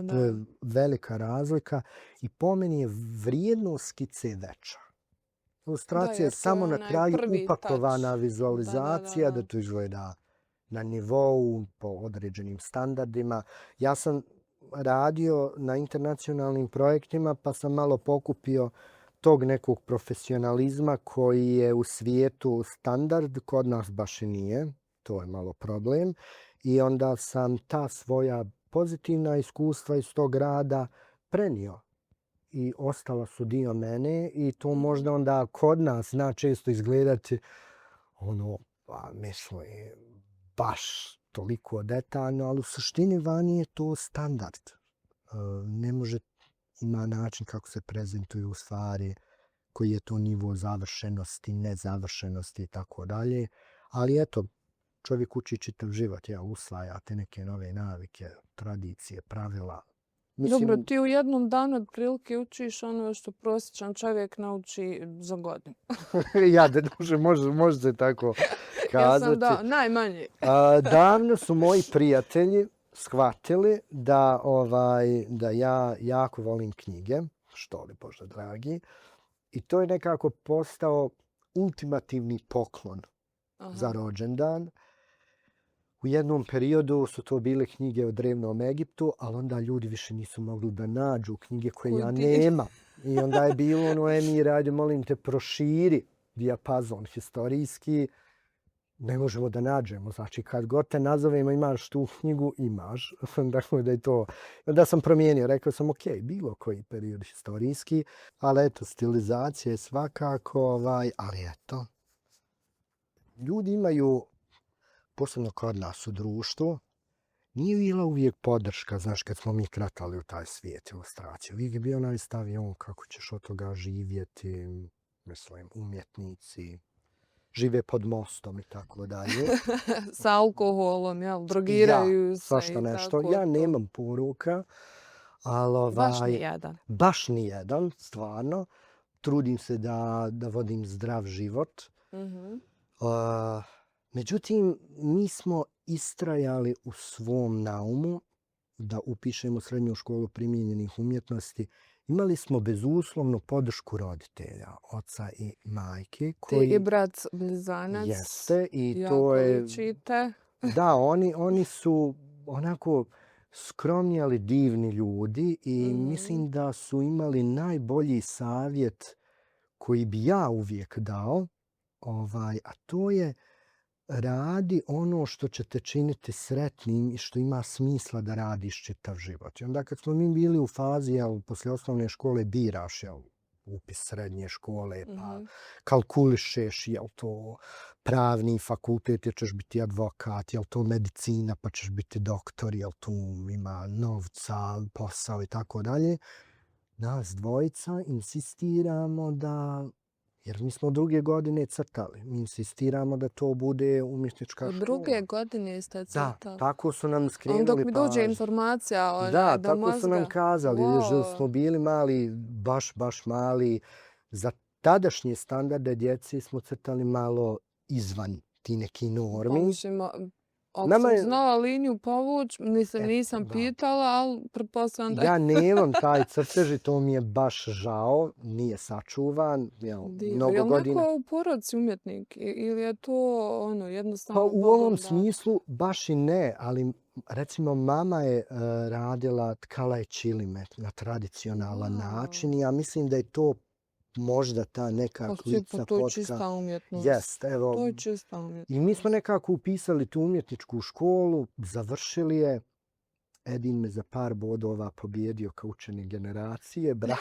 To je velika razlika i po meni je vrijednost skice veća. Ilustracija je samo na kraju upakovana vizualizacija da to izgleda na nivou po određenim standardima. Ja sam radio na internacionalnim projektima pa sam malo pokupio tog nekog profesionalizma koji je u svijetu standard, kod nas baš i nije. To je malo problem. I onda sam ta svoja pozitivna iskustva iz tog rada prenio i ostala su dio mene i to možda onda kod nas zna često izgledati mislim, baš toliko detaljno, ali u suštini vani je to standard. Ne može, ima način kako se prezentuju stvari, koji je to nivo završenosti, nezavršenosti i tako dalje, ali eto, čovjek uči čitav život, usvaja te neke nove navike, tradicije, pravila. Dobro, ti u jednom danu otprilike učiš ono što prosječan čovjek nauči za godinu. Ja, može se tako kazati. Najmanje. Davno su moji prijatelji shvatili da ja jako volim knjige, što li Bože dragi, i to je nekako postao ultimativni poklon za Aha. rođendan. U jednom periodu su to bile knjige o drevnom Egiptu, ali onda ljudi više nisu mogli da nađu knjige koje ja Kudi. nemam. I onda je bilo ono, Emir, ajde molim te, proširi dijapazon historijski. Ne možemo da nađemo. Znači, kad god te nazovemo, imaš tu knjigu, imaš. Dakle, da je to. Onda sam promijenio, rekao sam, ok, bilo koji period historijski, ali eto, stilizacija je svakako, ali eto. Ljudi imaju, posebno kod nas u društvu, nije bila uvijek podrška, znaš, kad smo mi kratali u taj svijet ilustracije. Uvijek je bio onaj stav, kako ćeš od toga živjeti, mislim, umjetnici, žive pod mostom i tako dalje. Sa alkoholom, jel? Ja, Drogiraju se svašta i nešto. tako Ja to. nemam poruka, ali Baš nijedan. baš nijedan, stvarno. Trudim se da vodim zdrav život. Mhm. Međutim, mi smo istrajali u svom naumu da upišemo srednju školu primijenjenih umjetnosti. Imali smo bezuslovnu podršku roditelja, oca i majke. Ti i brat blizanac. Jeste, i jako to je... ličite. Da, oni su onako skromni, ali divni ljudi i mislim da su imali najbolji savjet koji bi ja uvijek dao, a to je radi ono što će te činiti sretnim i što ima smisla da radiš čitav život. I onda kad smo mi bili u fazi, poslije osnovne škole biraš, upis srednje škole, pa kalkulišeš, jel to pravni fakultet, jer ćeš biti advokat, jel to medicina, pa ćeš biti doktor, jel tu ima novca, posao i tako dalje. Nas dvojica insistiramo da, jer mi smo druge godine crtali, mi insistiramo da to bude umjetnička Od škola. druge godine ste crtali. Da, tako su nam Dok skrenuli mi dođe pažnju. informacija Da, do tako su nam mozga. kazali, že smo bili mali, baš mali. Za tadašnje standarde djeci smo crtali malo izvan ti neki normi. Mislim, ako Nama sam je- znala liniju povuć, nisam da. pitala, ali pretpostavljam da Ja nemam taj crtež i to mi je baš žao, nije sačuvan. divno. Je Mnogo li godina. neko u porodici umjetnik ili je to jednostavno Pa u Bogom ovom dato? smislu baš i ne, ali recimo mama je radila, tkala je čilime na tradicionalan način i ja mislim da je to možda ta neka Pa klica to je potka. čista umjetnost. Jest, evo. To je čista umjetnost. I mi smo nekako upisali tu umjetničku školu, završili je. Edin me za par bodova pobjedio kao učenik generacije, bravo.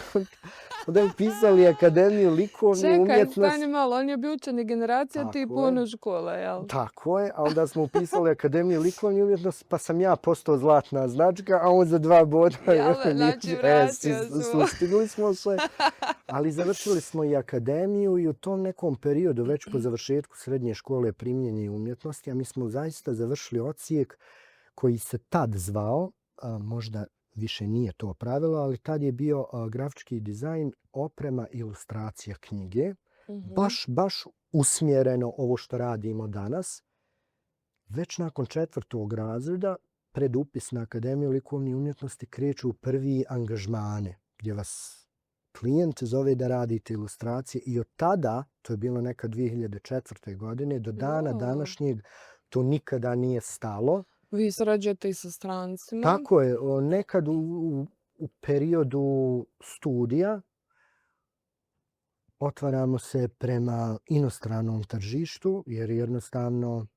Onda je upisali Akademiju likovne Čekaj, umjetnosti. stani malo, on je bio učenik generacija, ti Tako puno je. škole, jel? Tako je, a onda smo upisali Akademiju likovne umjetnosti, pa sam ja postao zlatna značka, a on za 2 boda. Jel, znači vratio smo. Sustigli smo se. Ali završili smo i akademiju i u tom nekom periodu, već po završetku srednje škole primijenjene umjetnosti, a mi smo zaista završili odsjek koji se tad zvao, možda više nije to pravilo, ali tad je bio grafički dizajn, oprema, ilustracija knjige. Baš usmjereno ovo što radimo danas. Već nakon 4. razreda, pred upis na Akademiju likovne umjetnosti kreću prvi angažmane, gdje vas klijent zove da radite ilustracije i od tada, to je bilo neka 2004. godine, do dana današnjeg to nikada nije stalo. Vi sarađujete i sa strancima. Tako je, nekad u periodu studija otvaramo se prema inostranom tržištu, jer jednostavno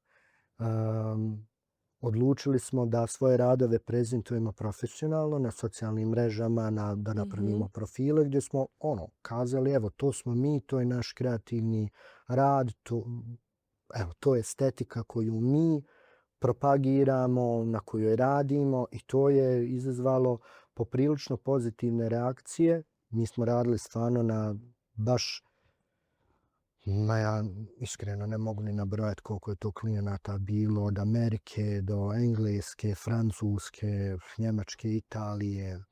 odlučili smo da svoje radove prezentujemo profesionalno na socijalnim mrežama, da napravimo profile gdje smo kazali, evo, to smo mi, to je naš kreativni rad, to je estetika koju mi propagiramo, na kojoj radimo i to je izazvalo poprilično pozitivne reakcije. Mi smo radili stvarno na baš, ja iskreno ne mogu ni nabrojati koliko je to klijenata bilo, od Amerike do Engleske, Francuske, Njemačke, Italije.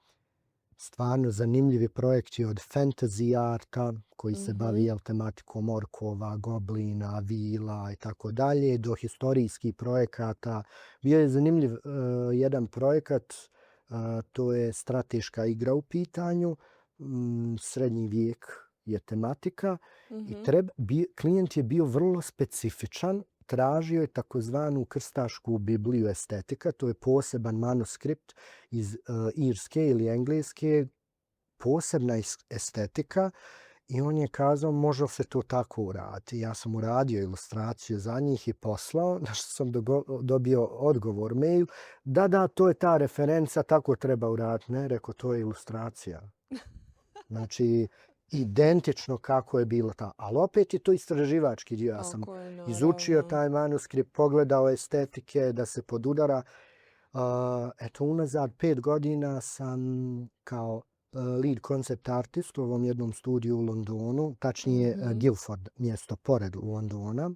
Stvarno zanimljivi projekti od fantasy arta koji se bavi tematikom orkova, goblina, vila i tako dalje, do historijskih projekata. Bio je zanimljiv jedan projekat, to je strateška igra u pitanju, srednji vijek je tematika i klijent je bio vrlo specifičan, tražio je takozvanu krstašku Bibliju estetika, to je poseban manuskript iz Irske ili Engleske, posebna estetika i on je kazao može se to tako uraditi. Ja sam uradio ilustraciju za njih i poslao, na što sam dobio odgovor, mail, da, to je ta referenca, tako treba uraditi. Ne, rekao, to je ilustracija. Znači, identično kako je bilo ta. Ali opet je to istraživački dio. Ja sam izučio taj manuskript, pogledao estetike, da se podudara. Eto, unazad 5 godina sam kao lead concept artist u ovom jednom studiju u Londonu, tačnije Guildford, mjesto pored Londona,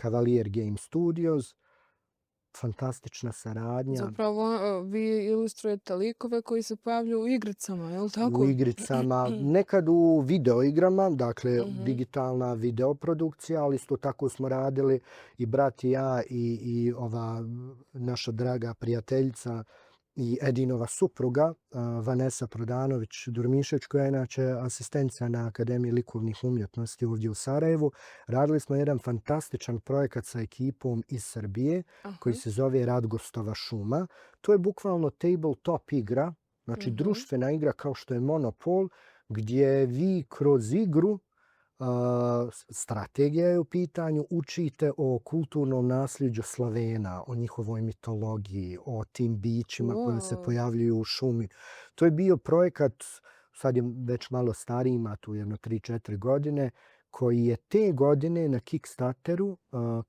Cavalier Game Studios. Fantastična saradnja. Zapravo vi ilustrujete likove koji se pojavljuju u igricama, je li tako? U igricama, nekad u videoigrama, dakle digitalna videoprodukcija, ali isto tako smo radili i brat i ja i ova naša draga prijateljica i Edinova supruga, Vanessa Prodanović-Durmišeć, koja je inače asistencija na Akademiji likovnih umjetnosti ovdje u Sarajevu. Radili smo jedan fantastičan projekat sa ekipom iz Srbije koji se zove Radgostova šuma. To je bukvalno tabletop igra, znači društvena igra kao što je Monopol, gdje vi kroz igru, strategija je u pitanju, učite o kulturnom nasljeđu Slovena, o njihovoj mitologiji, o tim bićima koji se pojavljuju u šumi. To je bio projekat, sad je već malo stariji, ima tu jedno 3-4 godine, koji je te godine na Kickstarteru,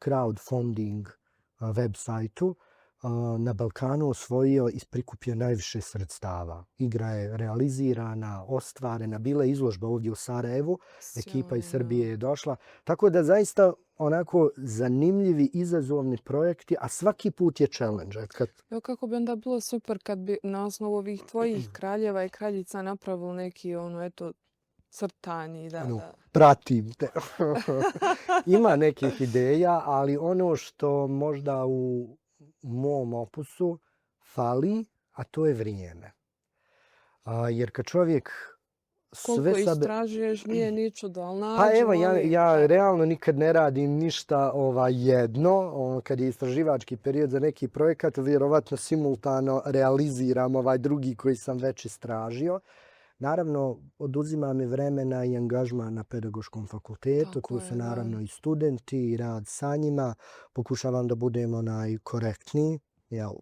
crowdfunding web sajtu, na Balkanu osvojio i prikupio najviše sredstava. Igra je realizirana, ostvarena, bila je izložba ovdje u Sarajevu, ekipa iz Srbije je došla. Tako da zaista onako zanimljivi, izazovni projekti, a svaki put je challenge. Evo kako bi onda bilo super kad bi na osnovu ovih tvojih kraljeva i kraljica napravili neki crtani. Pratim te. Ima nekih ideja, ali ono što možda u mom opusu fali, a to je vrijeme. Jer kad čovjek koliko istražuješ, nije ni čudo, ali nađi. Pa evo, ja realno nikad ne radim ništa jedno. Kad je istraživački period za neki projekat, vjerovatno simultano realiziram ovaj drugi koji sam već istražio. Naravno, oduzima mi vremena i angažman na pedagoškom fakultetu. Tu su naravno i studenti i rad sa njima. Pokušavam da budem korektniji,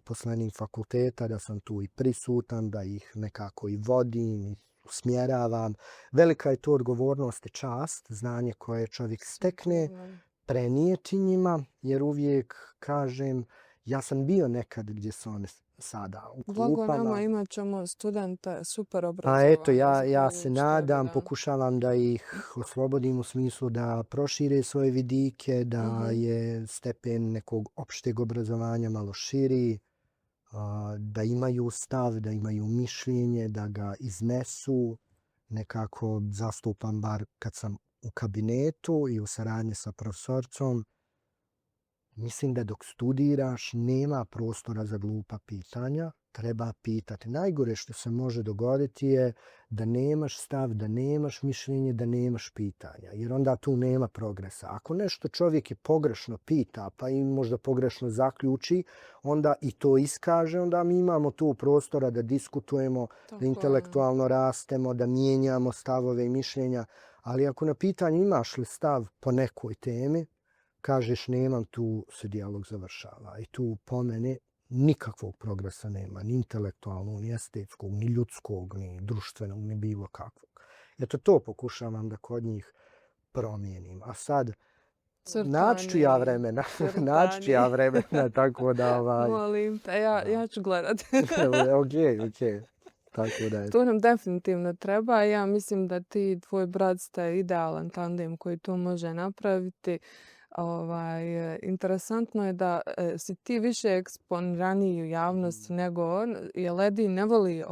poslanik fakulteta, da sam tu i prisutan, da ih nekako i vodim i usmjeravam. Velika je to odgovornost i čast, znanje koje čovjek stekne, prenijeti njima, jer uvijek kažem, ja sam bio nekad gdje su oni sada u klupama. Blago nama imat ćemo studente super obrazovane. A eto, ja se nadam, pokušavam da ih oslobodim u smislu da prošire svoje vidike, da je stepen nekog opšteg obrazovanja malo širi, da imaju stav, da imaju mišljenje, da ga iznesu. Nekako zastupam, bar kad sam u kabinetu i u saradnji sa profesorcom, mislim da dok studiraš nema prostora za glupa pitanja, treba pitati. Najgore što se može dogoditi je da nemaš stav, da nemaš mišljenje, da nemaš pitanja, jer onda tu nema progresa. Ako nešto čovjek je pogrešno pita, pa i možda pogrešno zaključi, onda i to iskaže, onda mi imamo tu prostora da diskutujemo, da intelektualno rastemo, da mijenjamo stavove i mišljenja, ali ako na pitanju imaš li stav po nekoj temi, kažeš nemam, tu se dijalog završava. I tu po mene nikakvog progresa nema, ni intelektualnog, ni estetskog, ni ljudskog, ni društvenog, ni bilo kakvog. Eto to pokušavam da kod njih promijenim. A sad, naći ću ja vremena, tako da... Molim te, ja ću gledat. Okej. Tako da je. To nam definitivno treba. Ja mislim da ti i tvoj brat ste idealan tandem koji to može napraviti. Interesantno je da si ti više eksponiraniji u javnosti nego on, jer Edi ne voli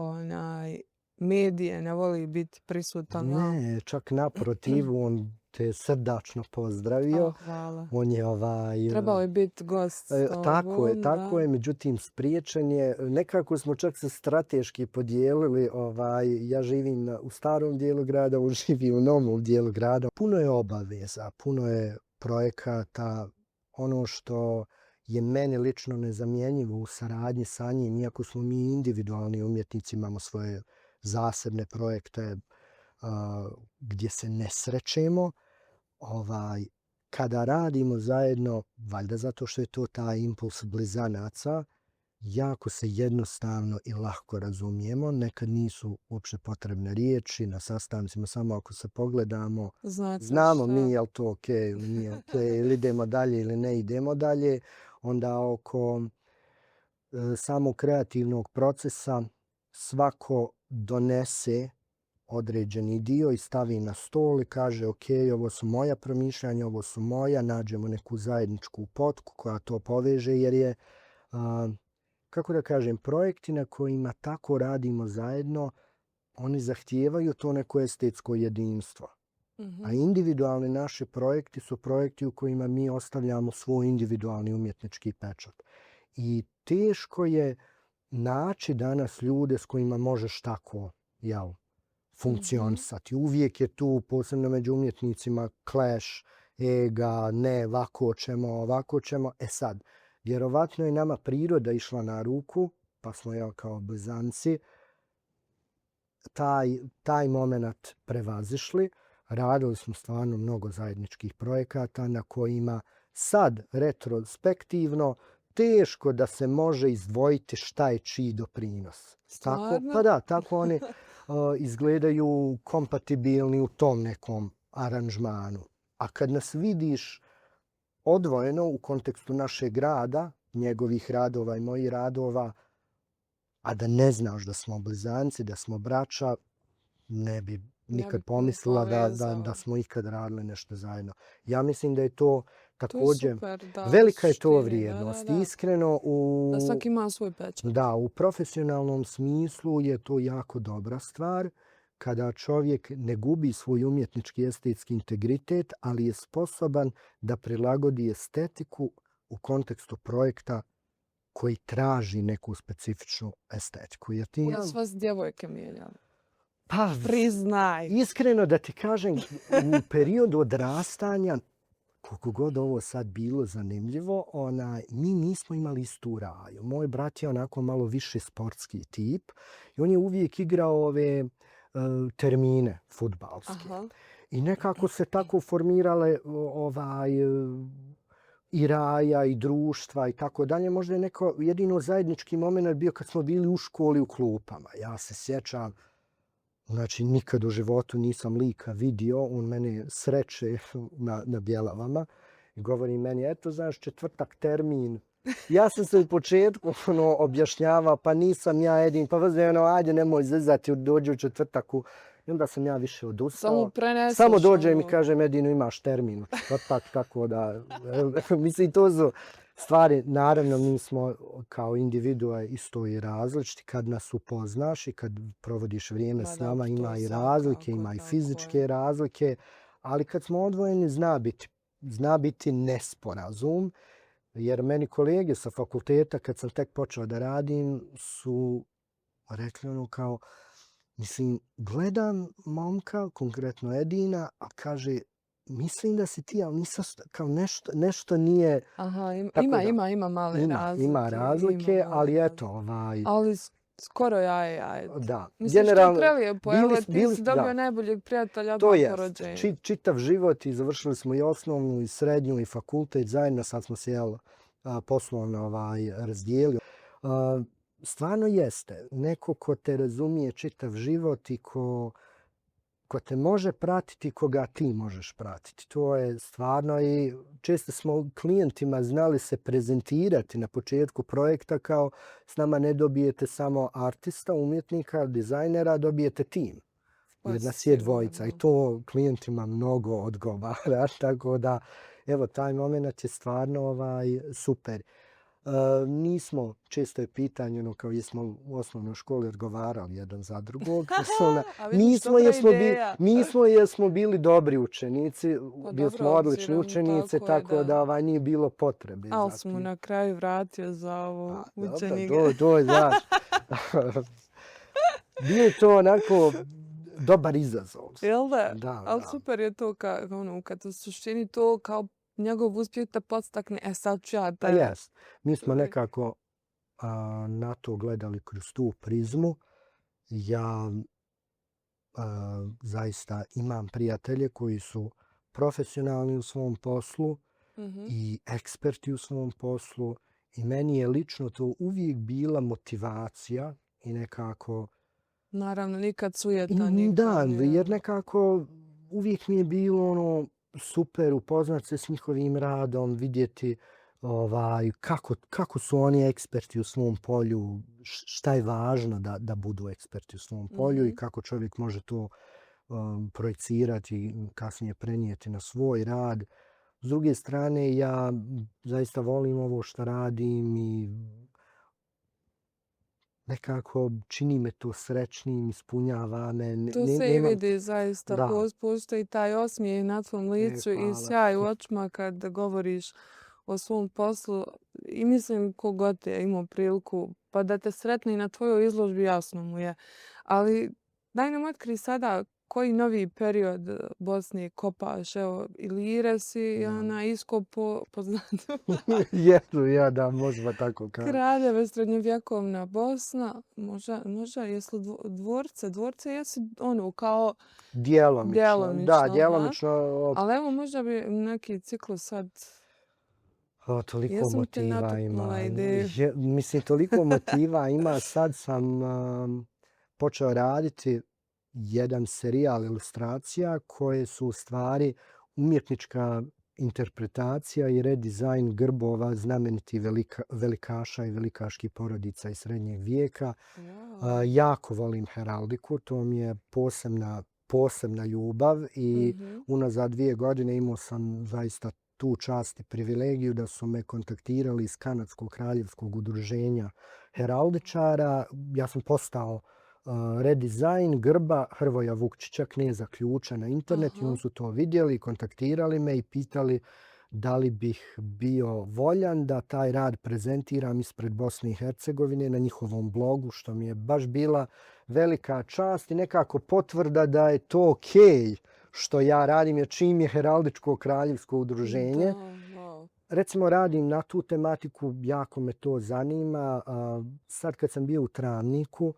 medije, ne voli biti prisutan. Ne, čak naprotiv, on te srdačno pozdravio. Hvala. On je Trebao je biti gost s tobom, tako je, međutim spriječen je. Nekako smo čak se strateški podijelili, ja živim u starom dijelu grada, on živi u novom dijelu grada. Puno je obaveza, puno je projekata, ono što je meni lično nezamjenjivo u saradnji sa njim, iako smo mi individualni umjetnici, imamo svoje zasebne projekte gdje se ne srećemo, kada radimo zajedno, valjda zato što je to taj impuls blizanaca, jako se jednostavno i lako razumijemo. Nekad nisu uopće potrebne riječi na sastancima, samo ako se pogledamo, znamo mi je li to ok ili nije ok, ili idemo dalje ili ne idemo dalje. Onda oko samog kreativnog procesa svako donese određeni dio i stavi na stol i kaže ok, ovo su moja promišljanja, ovo su moja, nađemo neku zajedničku potku koja to poveže, jer je, kako da kažem, projekti na kojima tako radimo zajedno, oni zahtijevaju to neko estetsko jedinstvo. A individualni naši projekti su projekti u kojima mi ostavljamo svoj individualni umjetnički pečat. I teško je naći danas ljude s kojima možeš tako, funkcionisati. Uvijek je tu, posebno među umjetnicima, clash, ega, ne, ovako ćemo. E sad, vjerovatno je nama priroda išla na ruku, pa smo kao blizanci taj moment prevazišli. Radili smo stvarno mnogo zajedničkih projekata na kojima sad, retrospektivno, teško da se može izdvojiti šta je čiji doprinos. Tako oni izgledaju kompatibilni u tom nekom aranžmanu. A kad nas vidiš odvojeno u kontekstu našeg rada, njegovih radova i mojih radova, a da ne znaš da smo blizanci, da smo braća, ne bi nikad pomislila da smo ikad radili nešto zajedno. Ja mislim da je to također velika je to vrijednost. Iskreno, da svaki ima svoj pečat. Da, u profesionalnom smislu je to jako dobra stvar kada čovjek ne gubi svoj umjetnički estetski integritet, ali je sposoban da prilagodi estetiku u kontekstu projekta koji traži neku specifičnu estetiku. Ja s vas djevojke mijenjam. Pa, priznaj. Iskreno da ti kažem, u periodu odrastanja, koliko god ovo sad bilo zanimljivo, mi nismo imali istu raju. Moj brat je onako malo više sportski tip i on je uvijek igrao ove termine fudbalske. I nekako se tako formirale i raja i društva i tako dalje. Možda je neko jedino zajednički moment bio kad smo bili u školi u klupama. Ja se sjećam, znači nikad u životu nisam lika vidio, on mene sreće na Bjelavama i govori meni, eto znaš, četvrtak termin. Ja sam se u početku objašnjavao, pa nisam ja jedin, pa ajde nemoj zezati, dođi u četvrtaku. I onda sam ja više odustao. Samo dođem i kažem, jedino imaš termin u četvrtak, tako da, mislim, to su stvari. Naravno, mi smo kao individua isto i različiti. Kad nas upoznaš i kad provodiš vrijeme s nama, ima i razlike, ima i fizičke razlike, ali kad smo odvojeni zna biti nesporazum, jer meni kolege sa fakulteta, kad sam tek počeo da radim, su rekli kao, mislim, gledam momka, konkretno Edina, a kaže, mislim da si ti, ali nisam, kao nešto nije... Aha, ima male razlike. Ima razlike, ali eto, Ali skoro jaje. Da. Mislim, što prelijepo, evo ti si dobio najboljeg prijatelja od rođenja. To je čitav život i završili smo i osnovnu i srednju i fakultet zajedno, sad smo se poslovno razdijelili. Stvarno jeste. Neko ko te razumije čitav život i ko te može pratiti, koga ti možeš pratiti. To je stvarno i često smo klijentima znali se prezentirati na početku projekta kao s nama ne dobijete samo artista, umjetnika, dizajnera, dobijete tim. Jer nas je dvojica i to klijentima mnogo odgovara. Tako da, evo, taj moment je stvarno super. Nismo, često je pitanje, ono kao jesmo u osnovnoj školi odgovarali jedan za drugog. A vidiš, Nismo dobra jer smo, ideja. nismo jer smo bili dobri učenici, Pa bili smo dobro, odlični obzirom učenici, tako je tako da nije bilo potrebe Ali za smo tim. na kraju vratio za ovo Pa, dobro, učenike. to je, znaš, bio je to onako dobar izazov. Jel da? Da, Ali da. super je to kad u suštini to kao njegov uspjeh te podstakne, sad ću ja Pa tebe. jes, mi smo Uvijek. nekako na to gledali kroz tu prizmu. Ja zaista imam prijatelje koji su profesionalni u svom poslu Mhm. i eksperti u svom poslu i meni je lično to uvijek bila motivacija i nekako Naravno, nikad sujeta, nikad. da, jer Ja. nekako uvijek mi je bilo ono super upoznat se s njihovim radom, vidjeti kako su oni eksperti u svom polju, šta je važno da budu eksperti u svom polju i Mhm. kako čovjek može to projicirati i kasnije prenijeti na svoj rad. S druge strane, ja zaista volim ovo što radim i nekako čini me to srećnim, ispunjava me. To se i vidi zaista. Da. Postoji taj osmijeh na tvom licu i Hvala. sjaj u očima kad govoriš o svom poslu. I mislim kogod je imao priliku pa da te sretne i na tvojoj izložbi, jasno mu je. Ali daj nam otkri sada koji novi period Bosne kopaš. Evo, Ilire si iskopo poznatu. Jesu, ja da, možda tako kažem. Kraljeve, srednjovjekovna Bosna, možda jesu dvorce? Dvorce jesu ono kao Djelomično. Da, aha. djelomično. Ali evo možda bi neki ciklus sad, Toliko jesam te motiva natuknula ima. ideju. Mislim, toliko motiva ima. Sad sam počeo raditi jedan serijal ilustracija koje su u stvari umjetnička interpretacija i redizajn grbova znamenitih velikaša i velikaških porodica iz srednjeg vijeka. Wow. Jako volim heraldiku, to mi je posebna ljubav i unazad 2 godine imao sam zaista tu čast i privilegiju da su me kontaktirali iz Kanadskog kraljevskog udruženja heraldičara. Ja sam postao redizajn grba Hrvoja Vukčića, kneza ključa na internet i oni su to vidjeli, kontaktirali me i pitali da li bih bio voljan da taj rad prezentiram ispred Bosne i Hercegovine na njihovom blogu, što mi je baš bila velika čast i nekako potvrda da je to okej što ja radim, jer čim je heraldičko kraljevsko udruženje. Recimo radim na tu tematiku, jako me to zanima. Sad kad sam bio u Travniku,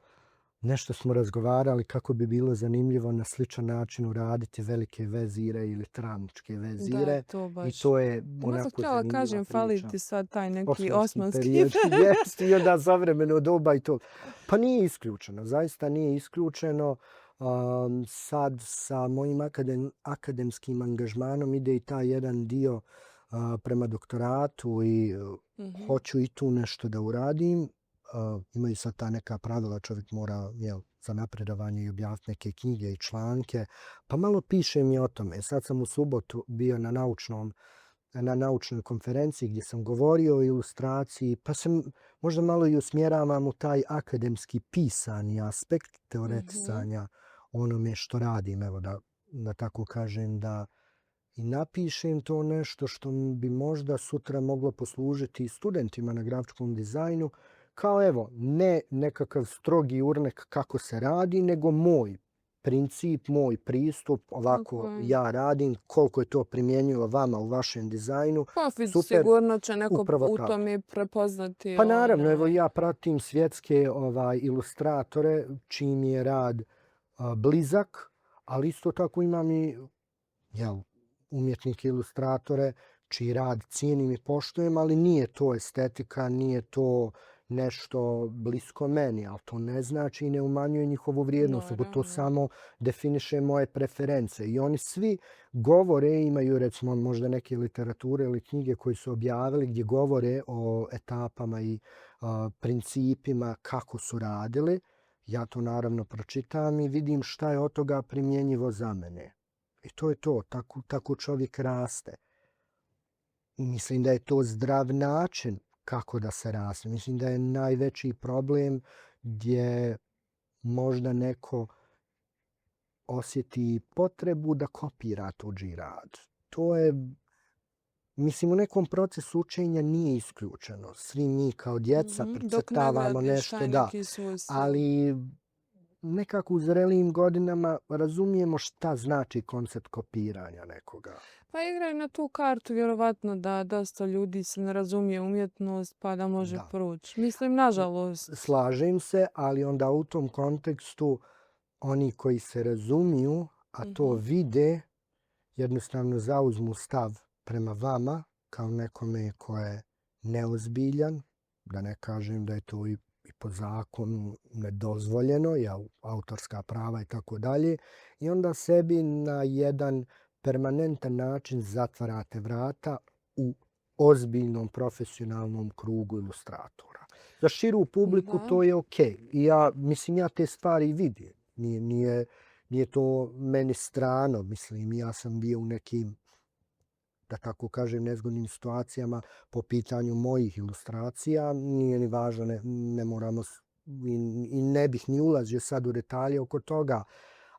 nešto smo razgovarali kako bi bilo zanimljivo na sličan način uraditi velike vezire ili travničke vezire. Da, to baš. I to je Možda onako htjela zanimljiva kažem, priča. fali ti sad taj neki Osmanski osmanski period. Jeste, i onda savremeno doba i to. Pa nije isključeno, zaista nije isključeno. Sad sa mojim akademskim angažmanom ide i taj jedan dio prema doktoratu i hoću i tu nešto da uradim. Imaju sad ta neka pravila, čovjek mora za napredovanje i objaviti neke knjige i članke. Pa malo pišem i o tome. Sad sam u subotu bio na naučnoj konferenciji gdje sam govorio o ilustraciji, pa se možda malo i usmjeravam u taj akademski pisani aspekt teoretisanja onome što radim. Evo da tako kažem, da i napišem to nešto što bi možda sutra moglo poslužiti studentima na grafičkom dizajnu, kao evo, ne nekakav strogi urnek kako se radi, nego moj princip, moj pristup, ovako ja radim, koliko je to primjenjivo vama u vašem dizajnu. Pa super, sigurno će neko upravo u tako. tome prepoznati. Pa naravno, evo ja pratim svjetske ilustratore čiji je rad blizak, ali isto tako imam i umjetnike ilustratore čiji rad cijenim i poštujem, ali nije to estetika, nije to nešto blisko meni, ali to ne znači i ne umanjuje njihovu vrijednost, nego to samo definiše moje preference. I oni svi govore, imaju recimo možda neke literature ili knjige koje su objavili gdje govore o etapama i principima kako su radili. Ja to naravno pročitam i vidim šta je od toga primjenjivo za mene. I to je to, tako čovjek raste. Mislim da je to zdrav način kako da se raste. Mislim da je najveći problem gdje možda neko osjeti potrebu da kopira tuđi rad. To je, mislim, u nekom procesu učenja nije isključeno. Svi mi kao djeca Dok ne precrtavamo gradiš nešto, taj da. neki svoj stil. Ali nekako u zrelijim godinama razumijemo šta znači koncept kopiranja nekoga. Pa igraj na tu kartu, vjerovatno da dosta ljudi se ne razumije umjetnost pa da može Da. proći. Mislim, nažalost. Slažem se, ali onda u tom kontekstu oni koji se razumiju, a to vide, jednostavno zauzmu stav prema vama kao nekome ko je neozbiljan, da ne kažem da je to i po zakonu nedozvoljeno, autorska prava i tako dalje. I onda sebi na jedan permanentan način zatvarate vrata u ozbiljnom profesionalnom krugu ilustratora. Za širu publiku to je okej. I ja te stvari vidim. Nije to meni strano. Mislim, ja sam bio u nekim, da tako kažem, nezgodnim situacijama po pitanju mojih ilustracija. Nije ni važno, ne moramo i ne bih ni ulazio sad u detalje oko toga.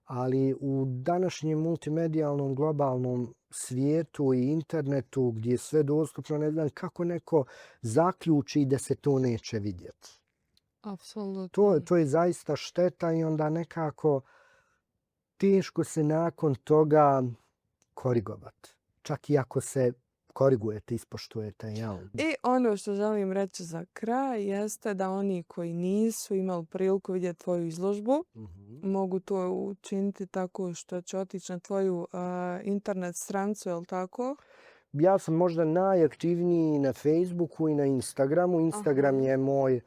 Ali u današnjem multimedijalnom globalnom svijetu i internetu gdje je sve dostupno, ne znam kako neko zaključi da se to neće vidjeti. Apsolutno. To je zaista šteta i onda nekako teško se nakon toga korigovati. Čak i ako se korigujete, ispoštujete. Jel? I ono što želim reći za kraj jeste da oni koji nisu imali priliku vidjeti tvoju izložbu, mogu to učiniti tako što će otići na tvoju internet stranicu, je li tako? Ja sam možda najaktivniji na Facebooku i na Instagramu. Instagram je moj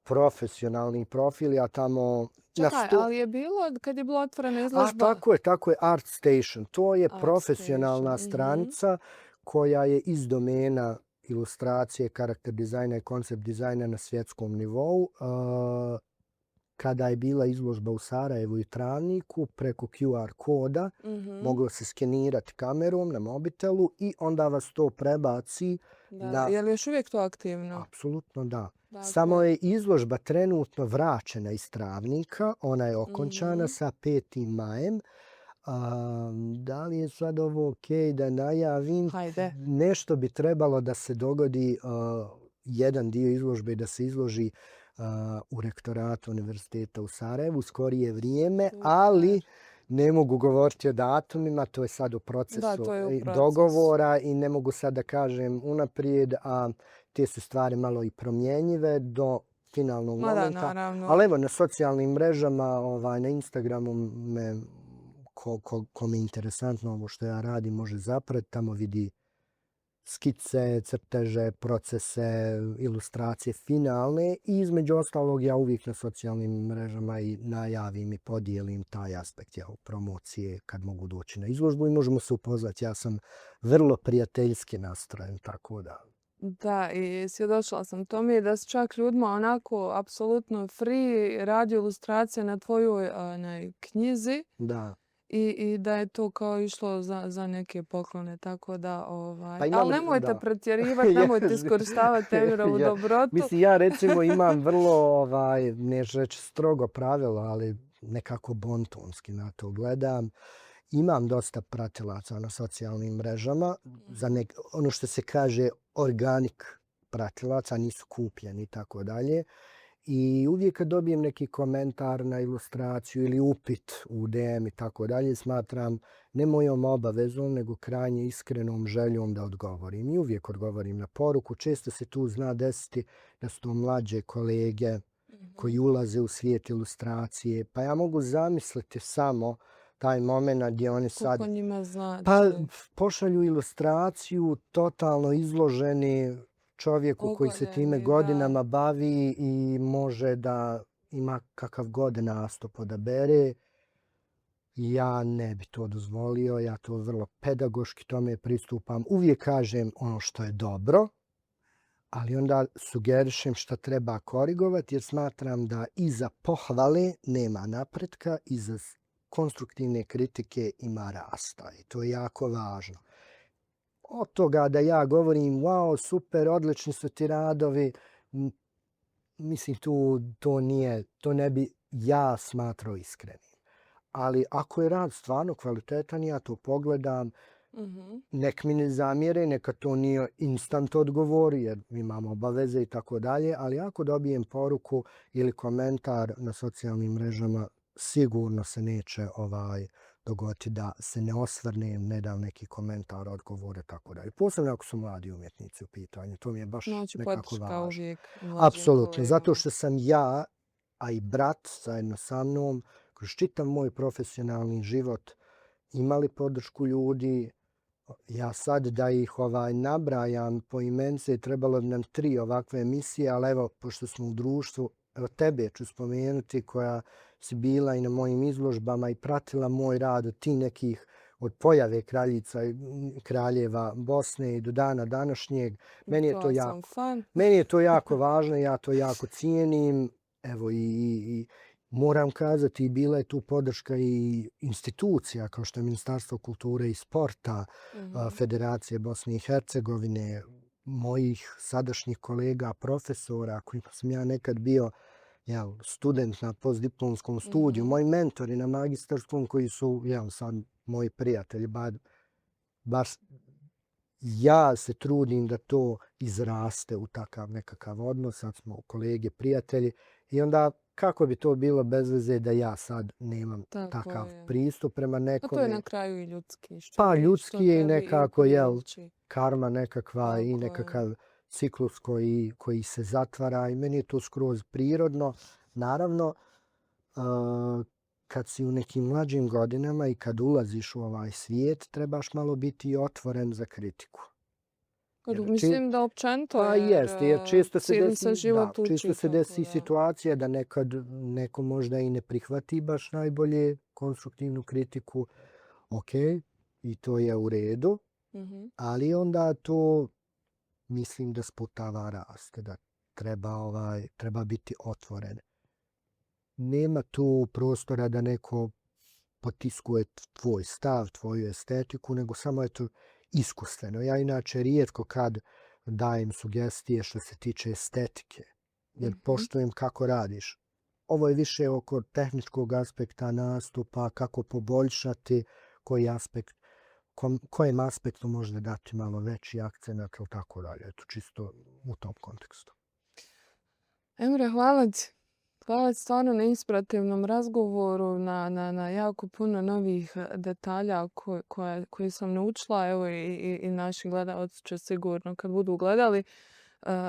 profesionalni profil, ja tamo... Čekaj, ali je bilo, kad je bila otvorena izložba... Tako je, ArtStation. To je profesionalna stranica koja je iz domena ilustracije, karakter dizajna i koncept dizajna na svjetskom nivou. Kada je bila izložba u Sarajevu i Travniku, preko QR koda moglo se skenirati kamerom na mobitelu i onda vas to prebaci. Je li još uvijek to aktivno? Apsolutno da. Samo je izložba trenutno vraćena iz Travnika. Ona je okončana sa 5. majem. Da li je sad ovo okej da najavim? Hajde. Nešto bi trebalo da se dogodi, jedan dio izložbe da se izloži u rektoratu Univerziteta u Sarajevu, skorije vrijeme, ali ne mogu govoriti o datumima, to je sad u procesu dogovora i ne mogu sad da kažem unaprijed, a te su stvari malo i promjenjive do finalnog momenta. Ali evo, na socijalnim mrežama, na Instagramu me kome je interesantno ovo što ja radim može zapratiti, tamo vidi skice, crteže, procese, ilustracije finalne i između ostalog ja uvijek na socijalnim mrežama i najavim i podijelim taj aspekt promocije kad mogu doći na izložbu i možemo se upoznati. Ja sam vrlo prijateljski nastrojen, tako da... Da, i svjedočila sam tome da si čak ljudima onako apsolutno free radio ilustracije na tvojoj knjizi. Da. I da je to kao išlo za neke poklone, tako da... Ali nemojte pretjerivati, nemojte iskoristavati Emirovu dobrotu. Mislim, ja recimo imam vrlo, neću reći strogo pravilo, ali nekako bontonski na to gledam. Imam dosta pratilaca na socijalnim mrežama, za ono što se kaže organik pratilaca, nisu kupljeni i tako dalje. I uvijek kad dobijem neki komentar na ilustraciju ili upit u DM i tako dalje, smatram ne mojom obavezom, nego krajnje iskrenom željom da odgovorim. I uvijek odgovorim na poruku. Često se tu zna desiti da su to mlađe kolege koji ulaze u svijet ilustracije. Pa ja mogu zamisliti samo taj moment gdje oni sad... Koliko njima znači? Pa pošalju ilustraciju totalno izloženi čovjeku koji se time godinama bavi i može da ima kakav god nastup odabere. Ja ne bi to dozvolio, ja to vrlo pedagoški tome pristupam. Uvijek kažem ono što je dobro, ali onda sugerišem šta treba korigovati jer smatram da iza pohvale nema napretka, iza konstruktivne kritike ima rasta i to je jako važno. od toga da ja govorim wow, super, odlični su ti radovi, m, mislim to nije, to ne bi ja smatrao iskrenim. Ali ako je rad stvarno kvalitetan, ja to pogledam, Mhm. nek mi ne zamjere, neka to nije instant odgovor, jer imamo obaveze i tako dalje, ali ako dobijem poruku ili komentar na socijalnim mrežama, sigurno se neće dogoditi da se ne osvrnem, ne dam neki komentar, odgovor i tako dalje. Posebno ako su mladi umjetnici u pitanju, to mi je baš Znači nekako podrška važno. uvijek mlađim Apsolutno, zato kolegama. što sam ja, a i brat zajedno sa mnom, kroz čitav moj profesionalni život imali podršku ljudi. Ja sad da ih nabrajam po imence, trebalo bi nam 3 ovakve emisije, ali evo, pošto smo u društvu, evo tebe ću spomenuti koja si bila i na mojim izložbama i pratila moj rad od ti nekih, od pojave kraljica i kraljeva Bosne i do dana današnjeg. Meni je to To sam jako, fan. meni je to jako važno, ja to jako cijenim. Evo i moram kazati, bila je tu podrška i institucija kao što je Ministarstvo kulture i sporta, Mhm. Federacije Bosne i Hercegovine, mojih sadašnjih kolega, profesora, kojima sam ja nekad bio student na postdiplomskom studiju, Mhm. moji mentori na magistarskom koji su sad moji prijatelji. Baš ja se trudim da to izraste u takav nekakav odnos, sad smo kolege, prijatelji i onda kako bi to bilo bez veze da ja sad nemam Tako takav je. pristup prema A to je na nekome. kraju i ljudski, Pa što ljudski je i tebi i nekako, priliči. karma nekakva i Tako je. nekakav ciklus koji se zatvara i meni je to skroz prirodno. Naravno, kad si u nekim mlađim godinama i kad ulaziš u ovaj svijet, trebaš malo biti otvoren za kritiku. Mislim da općenito, Pa jer jeste, jer često se cijeli se desi, život često uči, se tako desi da. situacija da nekad neko možda i ne prihvati baš najbolje konstruktivnu kritiku. Ok, i to je u redu, Mhm. ali onda to mislim da sputava rast, da treba biti otvoren. Nema tu prostora da neko potiskuje tvoj stav, tvoju estetiku, nego samo je to iskustveno. Ja inače rijetko kad dajem sugestije što se tiče estetike, jer Mhm. poštujem kako radiš. Ovo je više oko tehničkog aspekta nastupa, kako poboljšati, koji aspekt, kojem aspektu možda dati malo veći akcenat ili tako dalje. Eto, čisto u tom kontekstu. Emre, hvala ti. Hvala ti stvarno na inspirativnom razgovoru, na jako puno novih detalja koje sam naučila. Evo i naši gledalci će sigurno kad budu gledali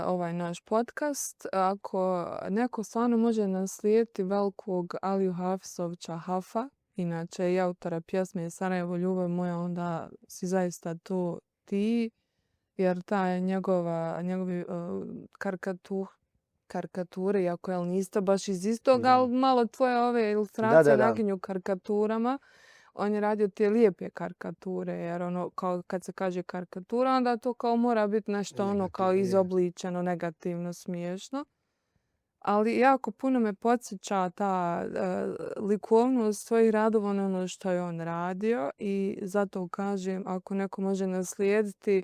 ovaj naš podcast. Ako neko stvarno može naslijediti velikog Aliju Hafizovića Hafa, inače i autora pjesme Sarajevo ljubav moja, onda si zaista to ti, jer ta je njegovi karikature, iako niste baš iz istoga, ali malo tvoje ove ilustracije Da. naginju karikaturama. On je radio te lijepe karikature, jer ono, kao kad se kaže karikatura, onda to kao mora biti nešto ono kao Negativno, je. izobličeno, negativno, smiješno. Ali jako puno me podsjeća ta likovnost svojih radova na ono što je on radio i zato kažem, ako neko može naslijediti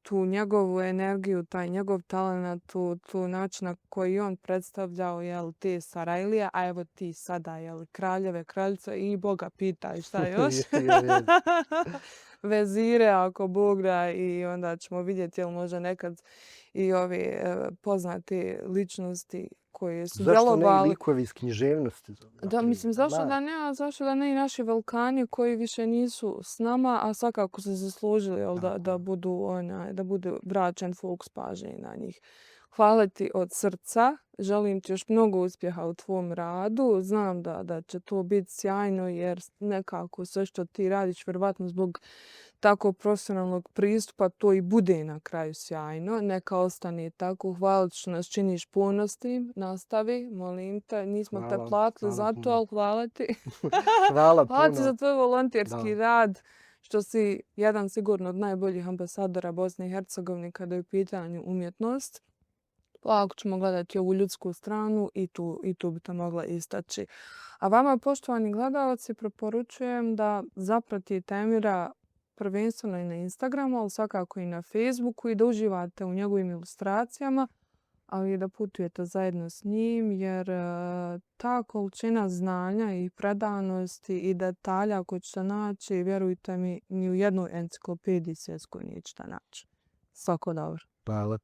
tu njegovu energiju, taj njegov talent, tu način na koji on predstavljao te Sarajlije, a evo ti sada kraljeve, kraljice i Boga pitaj šta još. Je. Vezire ako Bog da i onda ćemo vidjeti jel može nekad i ovi poznate ličnosti koje su Zašto ne i djelovali. likovi iz književnosti? Da, mislim, zašto da ne, a zašto da ne i naši velikani koji više nisu s nama, a svakako su zaslužili da bude vraćen fokus pažnje na njih. Hvala ti od srca. Želim ti još mnogo uspjeha u tvom radu. Znam da će to biti sjajno jer nekako sve što ti radiš, vjerovatno zbog tako profesionalnog pristupa, to i bude na kraju sjajno. Neka ostane tako. Hvala ti što nas činiš ponosnim. Nastavi, molim te. Nismo te platili za to, ali hvala ti. Hvala Hvala ti puno. za tvoj volonterski rad, što si jedan sigurno od najboljih ambasadora Bosne i Hercegovine kada je u pitanju umjetnost. Ako ćemo gledati ovu ljudsku stranu i tu bi to mogla istaći. A vama, poštovani gledalci, preporučujem da zapratite Emira prvenstveno i na Instagramu, ali svakako i na Facebooku i da uživate u njegovim ilustracijama, ali i da putujete zajedno s njim, jer ta količina znanja i predanosti i detalja koje ćete naći, vjerujte mi, ni u jednoj enciklopediji svjetskoj nećete naći. Svako dobro. Hvala.